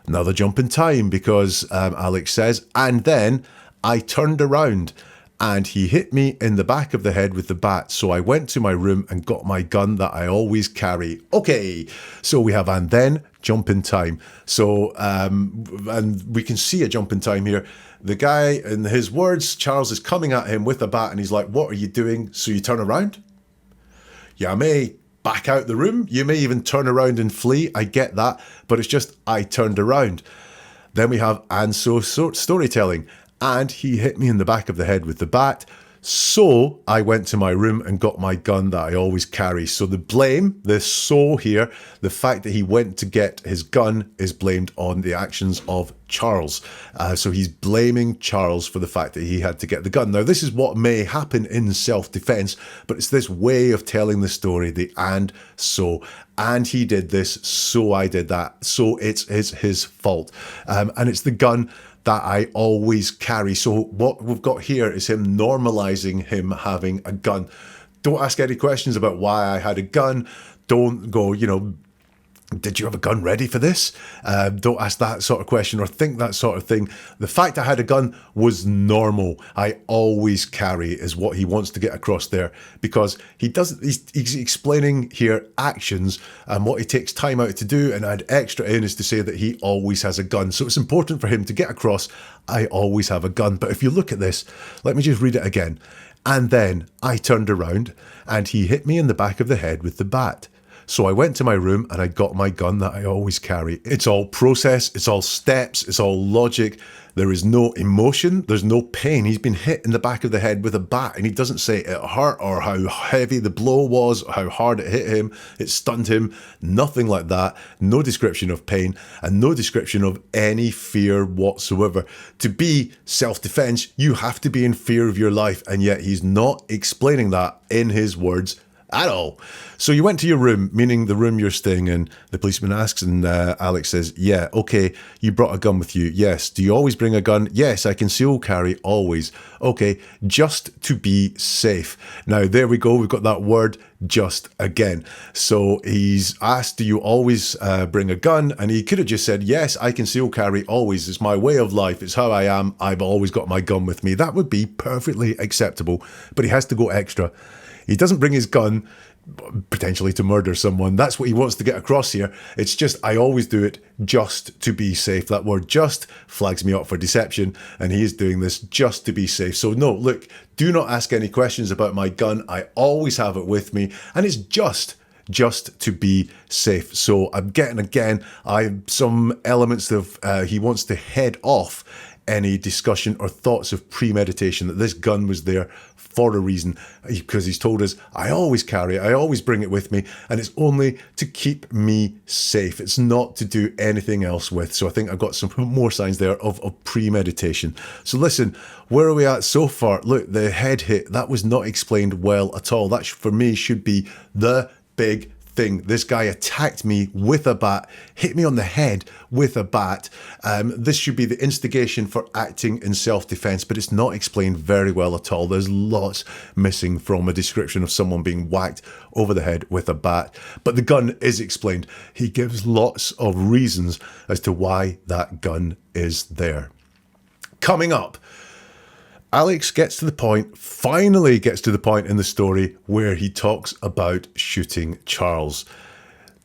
Another jump in time, because Alex says, and then I turned around and he hit me in the back of the head with the bat. So I went to my room and got my gun that I always carry. Okay, so we have and then jump in time. So, and we can see a jump in time here. The guy, in his words, Charles is coming at him with a bat and he's like, what are you doing? So you turn around? Yeah, I may back out the room. You may even turn around and flee. I get that. But it's just, I turned around. Then we have, and so storytelling. And he hit me in the back of the head with the bat. So I went to my room and got my gun that I always carry. So the blame, the so here, the fact that he went to get his gun is blamed on the actions of Charles. So he's blaming Charles for the fact that he had to get the gun. Now, this is what may happen in self-defense, but it's this way of telling the story, the and so. And he did this, so I did that. So it's his fault. And it's the gun that I always carry. So what we've got here is him normalizing him having a gun. Don't ask any questions about why I had a gun. Don't go, did you have a gun ready for this? Don't ask that sort of question or think that sort of thing. The fact I had a gun was normal. I always carry is what he wants to get across there, because he's explaining here actions and what he takes time out to do, and add extra in is to say that he always has a gun. So it's important for him to get across, I always have a gun. But if you look at this, let me just read it again. And then I turned around and he hit me in the back of the head with the bat. So I went to my room and I got my gun that I always carry. It's all process, it's all steps, it's all logic. There is no emotion, there's no pain. He's been hit in the back of the head with a bat and he doesn't say it hurt or how heavy the blow was, or how hard it hit him, it stunned him, nothing like that. No description of pain and no description of any fear whatsoever. To be self-defense, you have to be in fear of your life, and yet he's not explaining that in his words at all. So you went to your room, meaning the room you're staying in. The policeman asks, and Alex says, yeah, okay, you brought a gun with you. Yes. Do you always bring a gun? Yes, I conceal carry always. Okay, just to be safe. Now, there we go. We've got that word just again. So he's asked, do you always bring a gun? And he could have just said, yes, I conceal carry always. It's my way of life. It's how I am. I've always got my gun with me. That would be perfectly acceptable, but he has to go extra. He doesn't bring his gun potentially to murder someone. That's what he wants to get across here. It's just, I always do it just to be safe. That word just flags me up for deception, and he is doing this just to be safe. So no, look, do not ask any questions about my gun. I always have it with me, and it's just to be safe. So I'm getting, again, some elements of, he wants to head off any discussion or thoughts of premeditation, that this gun was there for a reason, because he's told us, I always carry it, I always bring it with me, and it's only to keep me safe. It's not to do anything else with. So I think I've got some more signs there of premeditation. So listen, where are we at so far? Look, the head hit, that was not explained well at all. That for me should be the big thing. This guy attacked me with a bat, hit me on the head with a bat. This should be the instigation for acting in self-defense, but it's not explained very well at all. There's lots missing from a description of someone being whacked over the head with a bat. But the gun is explained. He gives lots of reasons as to why that gun is there. Coming up, Alex finally gets to the point in the story where he talks about shooting Charles.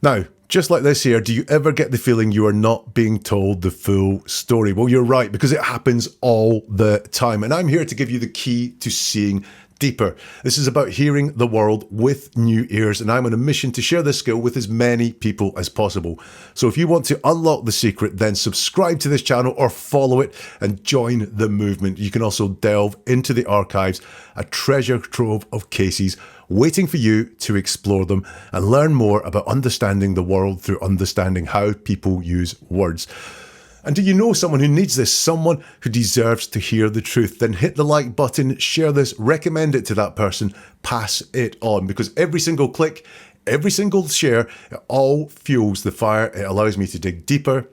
Now, just like this here, do you ever get the feeling you are not being told the full story? Well, you're right, because it happens all the time. And I'm here to give you the key to seeing deeper. This is about hearing the world with new ears, and I'm on a mission to share this skill with as many people as possible. So if you want to unlock the secret, then subscribe to this channel or follow it and join the movement. You can also delve into the archives, a treasure trove of cases waiting for you to explore them and learn more about understanding the world through understanding how people use words. And do you know someone who needs this? Someone who deserves to hear the truth? Then hit the like button, share this, recommend it to that person, pass it on. Because every single click, every single share, it all fuels the fire. It allows me to dig deeper,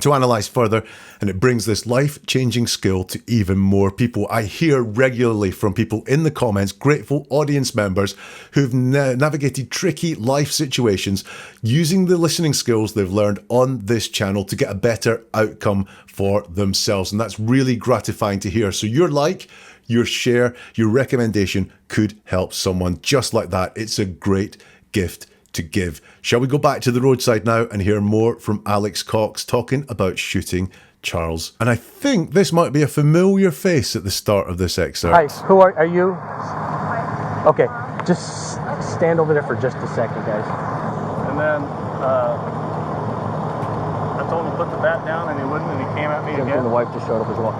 to analyze further, and it brings this life-changing skill to even more people. I hear regularly from people in the comments, grateful audience members who've navigated tricky life situations using the listening skills they've learned on this channel to get a better outcome for themselves. And that's really gratifying to hear. So your like, your share, your recommendation could help someone just like that. It's a great gift to give. Shall we go back to the roadside now and hear more from Alex Cox talking about shooting Charles? And I think this might be a familiar face at the start of this excerpt. Hi, who are you? Okay, just stand over there for just a second, guys. And then I told him to put the bat down, and he wouldn't, and he came at me again. And the wife just showed up as well.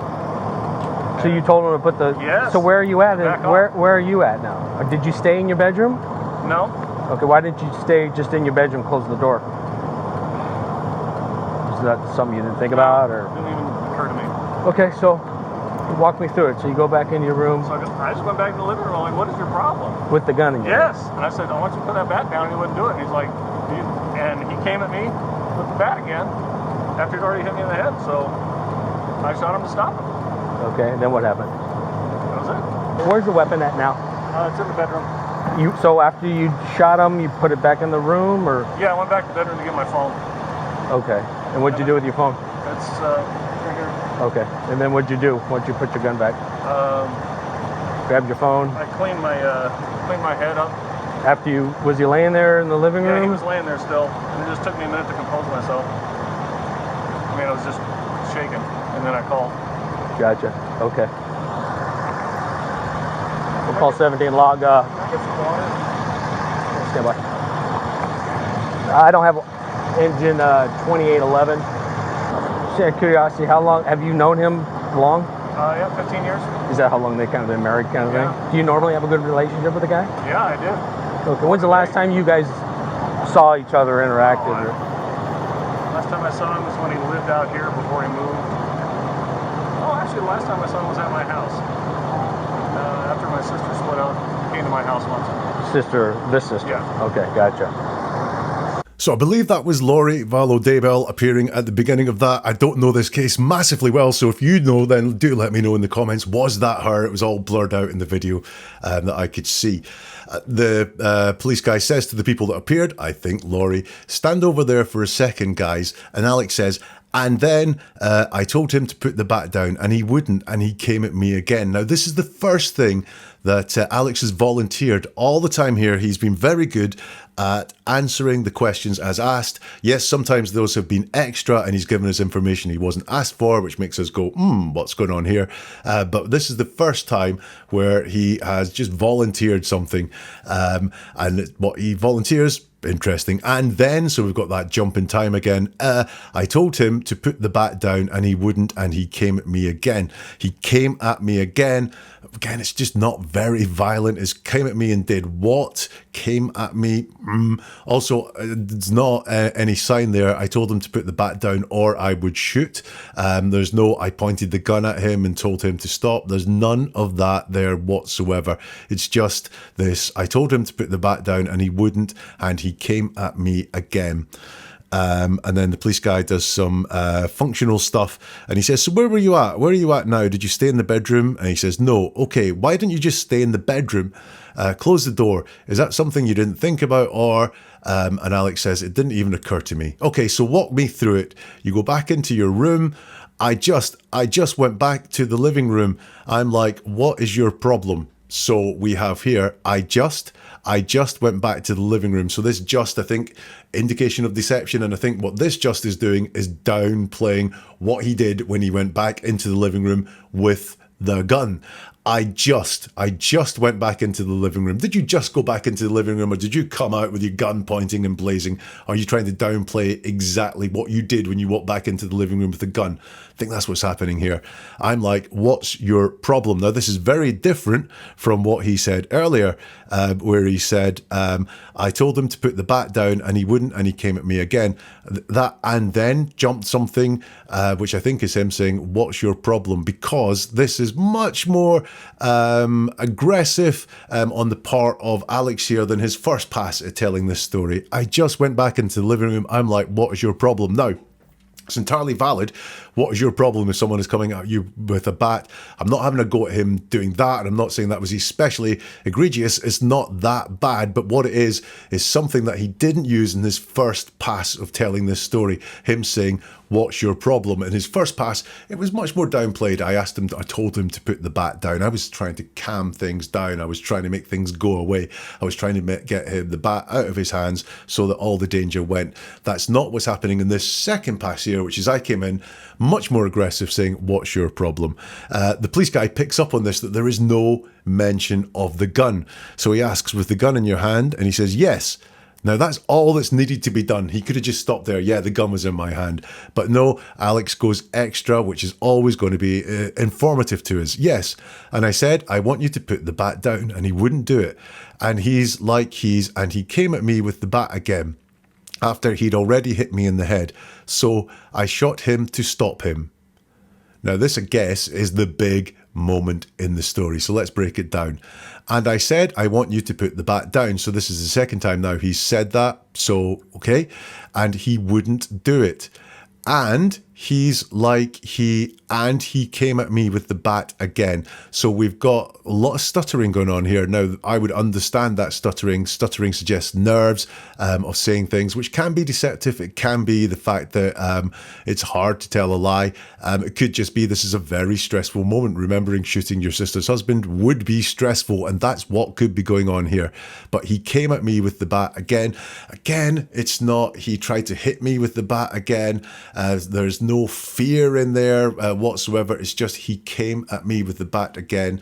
So you told him to put the... Yes. So where are you at? Back Where are you at now? Or did you stay in your bedroom? No. Okay, why didn't you stay just in your bedroom, close the door? Is that something you didn't think about, or? Didn't even occur to me. Okay, so walk me through it. So you go back into your room So I just went back to the living room. I'm like, what is your problem? with the gun in your hand. Yes. And I said, I want you to put that bat down. And he wouldn't do it. And he's like, and he came at me with the bat again after he'd already hit me in the head. So I shot him to stop him. Okay, and then what happened? That was it. Where's the weapon at now? It's in the bedroom. So after you shot him, you put it back in the room, or? Yeah, I went back to the bedroom to get my phone. Okay, and what'd you do with your phone? It's right here. Okay, and then what'd you do once you put your gun back? Grabbed your phone. I cleaned my head up. After you, was he laying there in the living room? Yeah, he was laying there still, and it just took me a minute to compose myself. I mean, I was just shaking, and then I called. Gotcha. Okay. We'll call 17 log. Can I get some water? Stand by. I don't have engine 2811. Just out of curiosity, how long have you known him? Long? Yeah, 15 years. Is that how long they kind of been married, kind of Yeah. thing? Do you normally have a good relationship with the guy? Yeah, I did. Okay. When's the last time you guys saw each other, interacted? Last time I saw him was when he lived out here before he moved. Oh, actually, the last time I saw him was at my house. After my sister split out, he came to my house once. This sister? Yeah. Okay, gotcha. So I believe that was Lori Vallow Daybell appearing at the beginning of that. I don't know this case massively well, so if you know, then do let me know in the comments. Was that her? It was all blurred out in the video that I could see. The police guy says to the people that appeared, I think Lori, stand over there for a second, guys. And Alex says, and then I told him to put the bat down, and he wouldn't, and he came at me again. Now, this is the first thing that Alex has volunteered all the time here. He's been very good at answering the questions as asked. Yes, sometimes those have been extra, and he's given us information he wasn't asked for, which makes us go, what's going on here? But this is the first time where he has just volunteered something, and what he volunteers, interesting. And then, so we've got that jump in time again. I told him to put the bat down, and he wouldn't, and he came at me again. He came at me again. Again, it's just not very violent. It's came at me and did what? Came at me. Also, there's not any sign there. I told him to put the bat down or I would shoot. There's no, I pointed the gun at him and told him to stop. There's none of that there whatsoever. It's just this, I told him to put the bat down and he wouldn't, and he came at me again. And then the police guy does some functional stuff, and he says, so where were you at? Where are you at now? Did you stay in the bedroom? And he says, no. Okay, why didn't you just stay in the bedroom? Close the door. Is that something you didn't think about? Or, and Alex says, it didn't even occur to me. Okay, so walk me through it. You go back into your room. I just went back to the living room. I'm like, what is your problem? So we have here, I just went back to the living room. So this just, I think, indication of deception. And I think what this just is doing is downplaying what he did when he went back into the living room with the gun. I just went back into the living room. Did you just go back into the living room, or did you come out with your gun pointing and blazing? Are you trying to downplay exactly what you did when you walked back into the living room with a gun? I think that's what's happening here. I'm like, what's your problem? Now, this is very different from what he said earlier, where he said, I told him to put the bat down and he wouldn't, and he came at me again. That and then jumped something, which I think is him saying, what's your problem? Because this is much more aggressive on the part of Alex here than his first pass at telling this story. I just went back into the living room. I'm like, what is your problem? Now, it's entirely valid. What is your problem if someone is coming at you with a bat? I'm not having a go at him doing that, and I'm not saying that was especially egregious. It's not that bad, but what it is something that he didn't use in his first pass of telling this story. Him saying, what's your problem? In his first pass, it was much more downplayed. I told him to put the bat down. I was trying to calm things down. I was trying to make things go away. I was trying to get the bat out of his hands so that all the danger went. That's not what's happening in this second pass here, which is I came in much more aggressive, saying, what's your problem? The police guy picks up on this, that there is no mention of the gun. So he asks, with the gun in your hand? And he says, yes. Now, that's all that's needed to be done. He could have just stopped there. Yeah, the gun was in my hand. But no, Alex goes extra, which is always going to be informative to us. Yes. And I said, I want you to put the bat down. And he wouldn't do it. And and he came at me with the bat again after he'd already hit me in the head. So I shot him to stop him. Now, this, I guess, is the big moment in the story. So let's break it down. And I said, I want you to put the bat down. So this is the second time now he's said that. So, okay. And he wouldn't do it. And he came at me with the bat again. So we've got a lot of stuttering going on here. Now, I would understand that stuttering. Stuttering suggests nerves of saying things, which can be deceptive. It can be the fact that it's hard to tell a lie. It could just be this is a very stressful moment. Remembering shooting your sister's husband would be stressful, and that's what could be going on here. But he came at me with the bat again. Again, it's not he tried to hit me with the bat again. There's no fear in there whatsoever. It's just he came at me with the bat again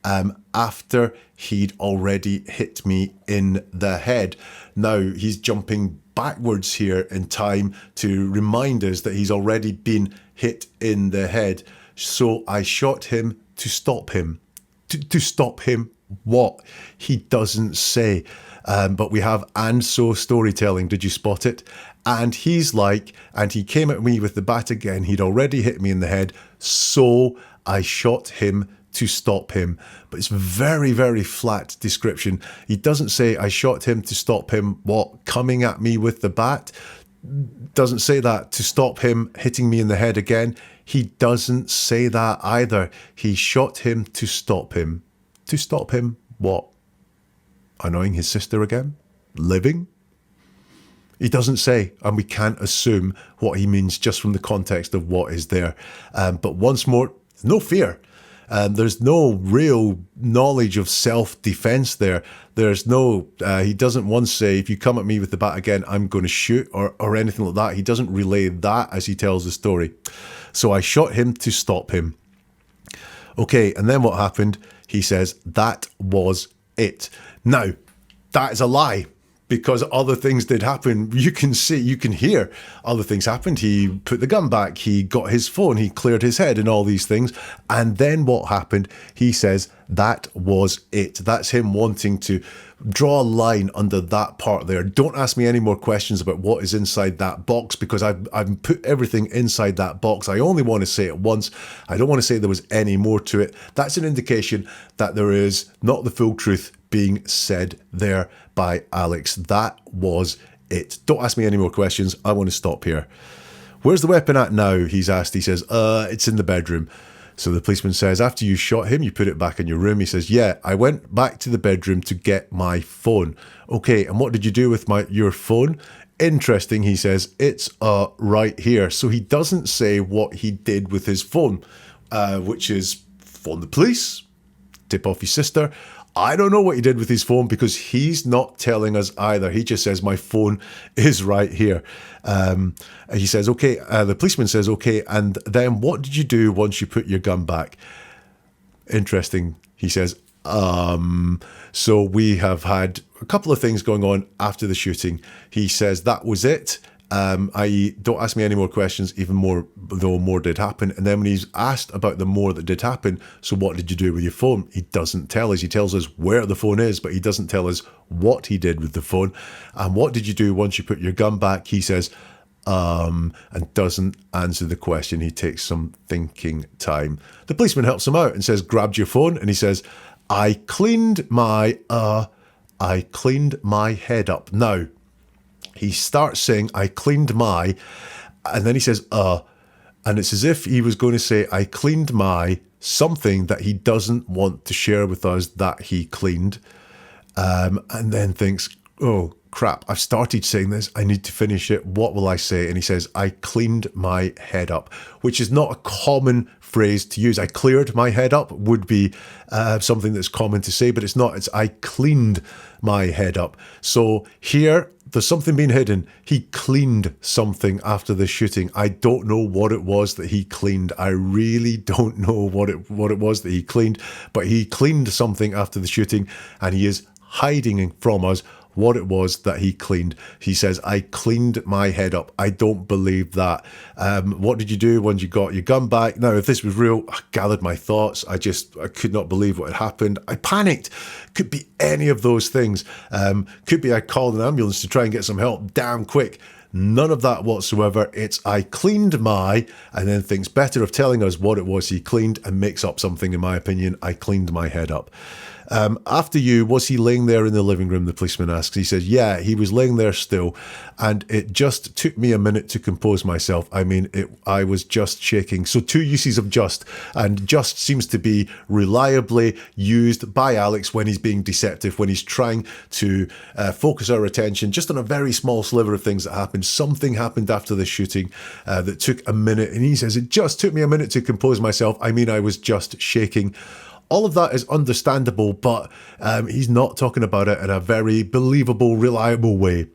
after he'd already hit me in the head. Now he's jumping backwards here in time to remind us that he's already been hit in the head. So I shot him to stop him. To stop him what? He doesn't say. But we have and so storytelling. Did you spot it? And he's like, and he came at me with the bat again. He'd already hit me in the head. So I shot him to stop him. But it's very, very flat description. He doesn't say I shot him to stop him. What? Coming at me with the bat? Doesn't say that. To stop him hitting me in the head again? He doesn't say that either. He shot him to stop him. To stop him what? Annoying his sister again? Living? He doesn't say, and we can't assume what he means just from the context of what is there. But once more, no fear. There's no real knowledge of self-defense there. There's no, he doesn't once say, if you come at me with the bat again, I'm going to shoot or anything like that. He doesn't relay that as he tells the story. So I shot him to stop him. Okay, and then what happened? He says, that was it. Now, that is a lie. Because other things did happen. You can see, you can hear other things happened. He put the gun back. He got his phone. He cleared his head and all these things. And then what happened? He says, that was it. That's him wanting to draw a line under that part there. Don't ask me any more questions about what is inside that box, because I've put everything inside that box. I only want to say it once. I don't want to say there was any more to it. That's an indication that there is not the full truth being said there by Alex. That was it. Don't ask me any more questions. I want to stop here. Where's the weapon at now? He's asked. He says, it's in the bedroom. So the policeman says, after you shot him, you put it back in your room. He says, yeah, I went back to the bedroom to get my phone. Okay, and what did you do with your phone? Interesting, he says, it's right here. So he doesn't say what he did with his phone, which is phone the police, tip off your sister. I don't know what he did with his phone because he's not telling us either. He just says, my phone is right here. He says, okay, the policeman says, okay, and then what did you do once you put your gun back? Interesting, he says. So we have had a couple of things going on after the shooting. He says that was it. I.e., don't ask me any more questions, even more, though more did happen. And then when he's asked about the more that did happen, so what did you do with your phone? He doesn't tell us. He tells us where the phone is, but he doesn't tell us what he did with the phone. And what did you do once you put your gun back? He says, and doesn't answer the question. He takes some thinking time. The policeman helps him out and says, grabbed your phone. And he says, I cleaned my head up. Now, he starts saying, I cleaned my, and then he says, and it's as if he was going to say, I cleaned my something that he doesn't want to share with us that he cleaned, and then thinks, oh, crap, I've started saying this. I need to finish it. What will I say? And he says, I cleaned my head up, which is not a common phrase to use. I cleared my head up would be something that's common to say, but it's not. It's I cleaned my head up. So here, there's something being hidden. He cleaned something after the shooting. I don't know what it was that he cleaned. I really don't know what it was that he cleaned, but he cleaned something after the shooting, and he is hiding from us what it was that he cleaned. He says, I cleaned my head up. I don't believe that. What did you do when you got your gun back? Now, if this was real, I gathered my thoughts. I could not believe what had happened. I panicked. Could be any of those things. Could be I called an ambulance to try and get some help damn quick. None of that whatsoever. It's I cleaned my, and then thinks better of telling us what it was he cleaned and makes up something, in my opinion. I cleaned my head up. After you, was he laying there in the living room? The policeman asks. He says, yeah, he was laying there still. And it just took me a minute to compose myself. I mean, I was just shaking. So 2 uses of just. And just seems to be reliably used by Alex when he's being deceptive, when he's trying to focus our attention just on a very small sliver of things that happened. Something happened after the shooting that took a minute. And he says, it just took me a minute to compose myself. I mean, I was just shaking. All of that is understandable, but he's not talking about it in a very believable, reliable way.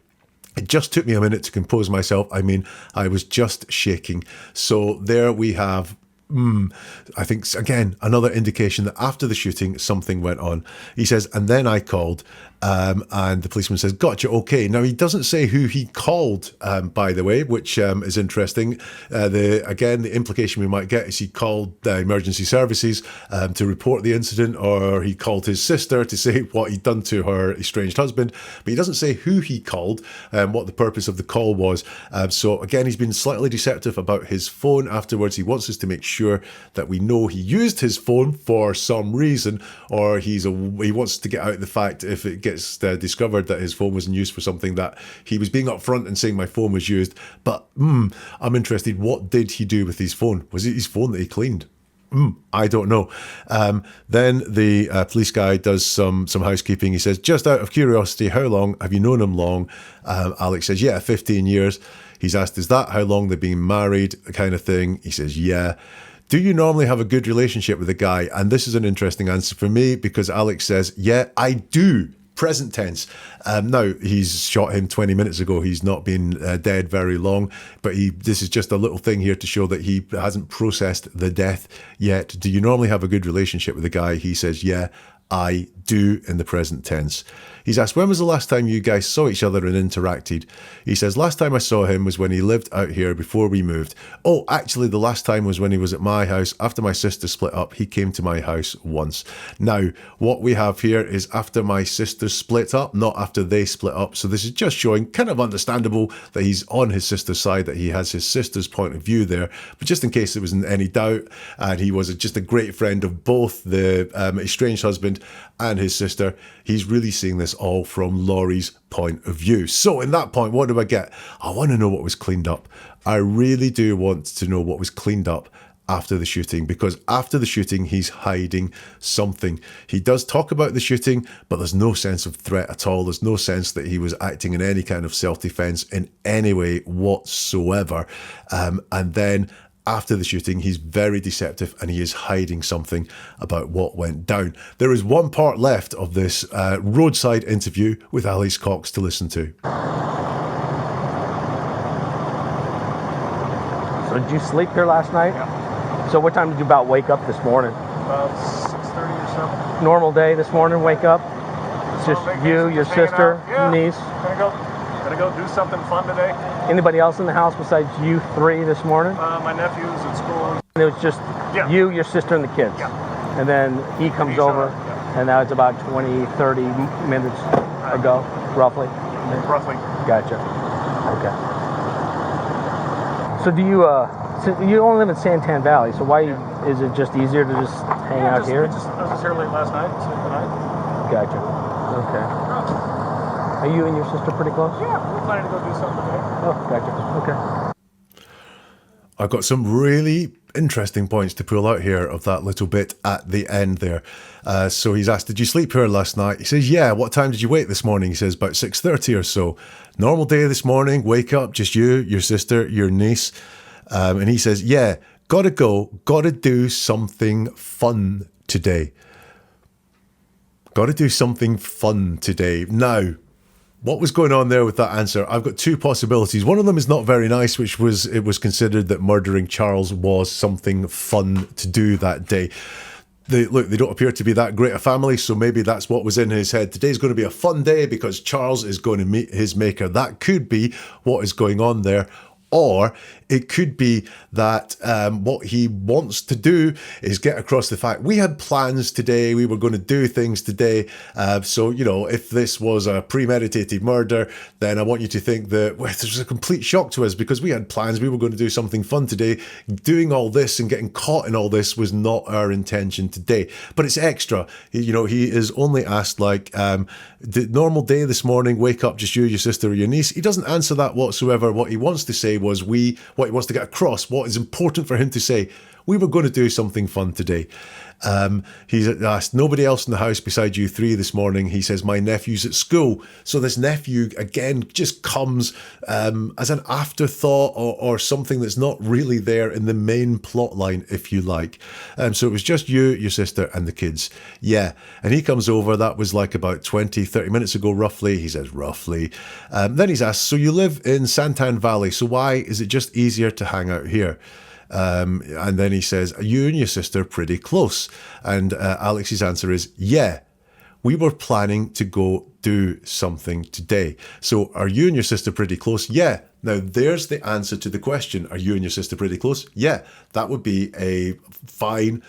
It just took me a minute to compose myself. I mean, I was just shaking. So there we have, I think, again, another indication that after the shooting, something went on. He says, and then I called, and the policeman says, gotcha, okay. Now, he doesn't say who he called, by the way, which is interesting. The implication we might get is he called the emergency services to report the incident, or he called his sister to say what he'd done to her estranged husband. But he doesn't say who he called, what the purpose of the call was. So again, he's been slightly deceptive about his phone afterwards. He wants us to make sure that we know he used his phone for some reason, or he wants to get out the fact if it gets discovered that his phone was in use for something, that he was being upfront and saying my phone was used. But I'm interested, what did he do with his phone? Was it his phone that he cleaned? I don't know. Then the police guy does some housekeeping. He says, just out of curiosity, how long have you known him long? Alex says, yeah, 15 years. He's asked, is that how long they've been married, kind of thing? He says, yeah. Do you normally have a good relationship with a guy? And this is an interesting answer for me, because Alex says, yeah, I do. Present tense. Now, he's shot him 20 minutes ago. He's not been dead very long, but this is just a little thing here to show that he hasn't processed the death yet. Do you normally have a good relationship with a guy? He says, yeah, I do, in the present tense. He's asked, when was the last time you guys saw each other and interacted? He says, last time I saw him was when he lived out here before we moved. Oh, actually, the last time was when he was at my house. After my sister split up, he came to my house once. Now, what we have here is after my sister split up, not after they split up. So this is just showing, kind of understandable, that he's on his sister's side, that he has his sister's point of view there. But just in case there wasn't any doubt, and he was just a great friend of both the estranged husband and his sister, he's really seeing this all from Lori's point of view. So in that point, what do I get? I want to know what was cleaned up. I really do want to know what was cleaned up after the shooting, because after the shooting, he's hiding something. He does talk about the shooting, but there's no sense of threat at all. There's no sense that he was acting in any kind of self-defense in any way whatsoever. And then after the shooting, he's very deceptive, and he is hiding something about what went down. There is one part left of this roadside interview with Alex Cox to listen to. So did you sleep here last night? Yeah. So what time did you about wake up this morning? About normal day this morning, wake up? It's just you, your sister, niece. Gonna go do something fun today. Anybody else in the house besides you three this morning? My nephew's at school. And it was just you, your sister, and the kids. Yeah. And then he comes over, and now it's about 20, 30 minutes ago, roughly. Roughly. Gotcha. Okay. So do you, you only live in Santan Valley, so why is it just easier to just hang out here? I was just here late last night, sleeping the night. Gotcha. Okay. Are you and your sister pretty close? Yeah, we're planning to go do something today. Oh, gotcha. Okay. I've got some really interesting points to pull out here of that little bit at the end there. So he's asked, did you sleep here last night? He says, yeah. What time did you wake this morning? He says, about 6:30 or so. Normal day this morning, wake up, just you, your sister, your niece. And he says, yeah, gotta go, gotta do something fun today. Gotta do something fun today. Now, what was going on there with that answer? I've got two possibilities. One of them is not very nice, which was it was considered that murdering Charles was something fun to do that day. They don't appear to be that great a family, so maybe that's what was in his head. Today's going to be a fun day because Charles is going to meet his maker. That could be what is going on there. Or it could be that what he wants to do is get across the fact we had plans today, we were going to do things today. So, you know, if this was a premeditated murder, then I want you to think that this was a complete shock to us because we had plans, we were going to do something fun today. Doing all this and getting caught in all this was not our intention today. But it's extra. You know, he is only asked like, the normal day this morning, wake up, just you, your sister or your niece. He doesn't answer that whatsoever. What he wants to say was what he wants to get across, what is important for him to say, we were going to do something fun today. He's asked, nobody else in the house beside you three this morning. He says, my nephew's at school. So this nephew, again, just comes as an afterthought or something that's not really there in the main plot line, if you like. So it was just you, your sister, and the kids. Yeah. And he comes over. That was like about 20, 30 minutes ago, roughly. He says, roughly. Then he's asked, so you live in Santan Valley. So why is it just easier to hang out here? And then he says, are you and your sister pretty close? And Alex's answer is, yeah, we were planning to go do something today. So are you and your sister pretty close? Yeah. Now there's the answer to the question. Are you and your sister pretty close? Yeah. That would be a fine,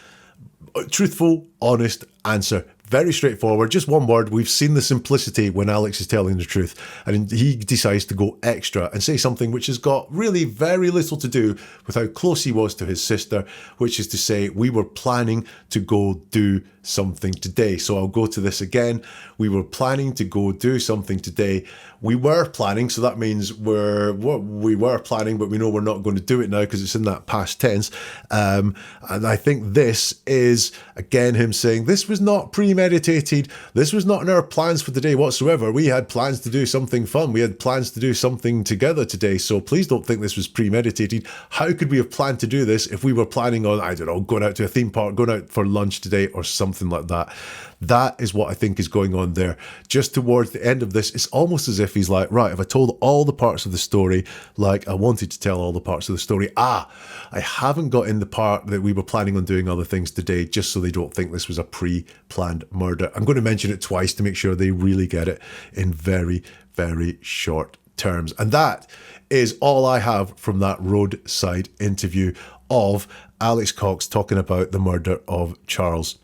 truthful, honest answer. Very straightforward, just one word. We've seen the simplicity when Alex is telling the truth, and he decides to go extra and say something which has got really very little to do with how close he was to his sister, which is to say, we were planning to go do something today. So I'll go to this again. We were planning to go do something today. We were planning, so that means we were planning, but we know we're not going to do it now because it's in that past tense. And I think this is, again, him saying, this was not premeditated. This was not in our plans for today whatsoever. We had plans to do something fun. We had plans to do something together today. So please don't think this was premeditated. How could we have planned to do this if we were planning on, I don't know, going out to a theme park, going out for lunch today or something like that? That is what I think is going on there. Just towards the end of this, it's almost as if he's like, right, if I told all the parts of the story like I wanted to tell all the parts of the story, I haven't got in the part that we were planning on doing other things today, just so they don't think this was a pre-planned murder. I'm going to mention it twice to make sure they really get it in very, very short terms. And that is all I have from that roadside interview of Alex Cox talking about the murder of Charles.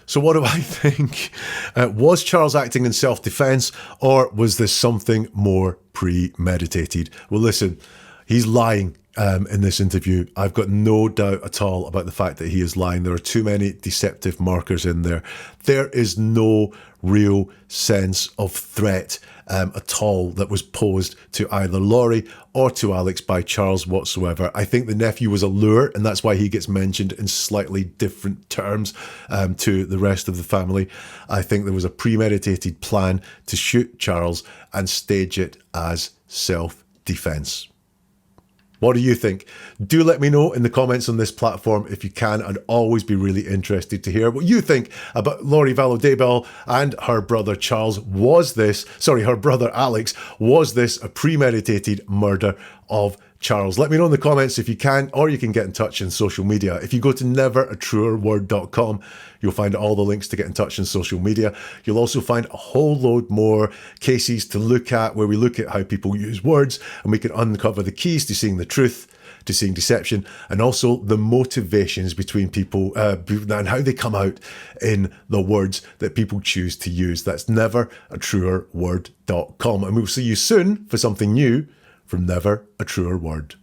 So what do I think? Was Charles acting in self-defense, or was this something more premeditated? Well, listen, he's lying in this interview. I've got no doubt at all about the fact that he is lying. There are too many deceptive markers in there. There is no real sense of threat at all that was posed to either Lori or to Alex by Charles whatsoever. I think the nephew was a lure, and that's why he gets mentioned in slightly different terms to the rest of the family. I think there was a premeditated plan to shoot Charles and stage it as self-defense. What do you think? Do let me know in the comments on this platform if you can. I'd always be really interested to hear what you think about Lori Vallow Daybell and her brother Charles. Her brother Alex, was this a premeditated murder of Charles. Let me know in the comments if you can, or you can get in touch in social media. If you go to neveratruerword.com, you'll find all the links to get in touch in social media. You'll also find a whole load more cases to look at, where we look at how people use words, and we can uncover the keys to seeing the truth, to seeing deception, and also the motivations between people and how they come out in the words that people choose to use. That's neveratruerword.com. And we'll see you soon for something new from Never a Truer Word.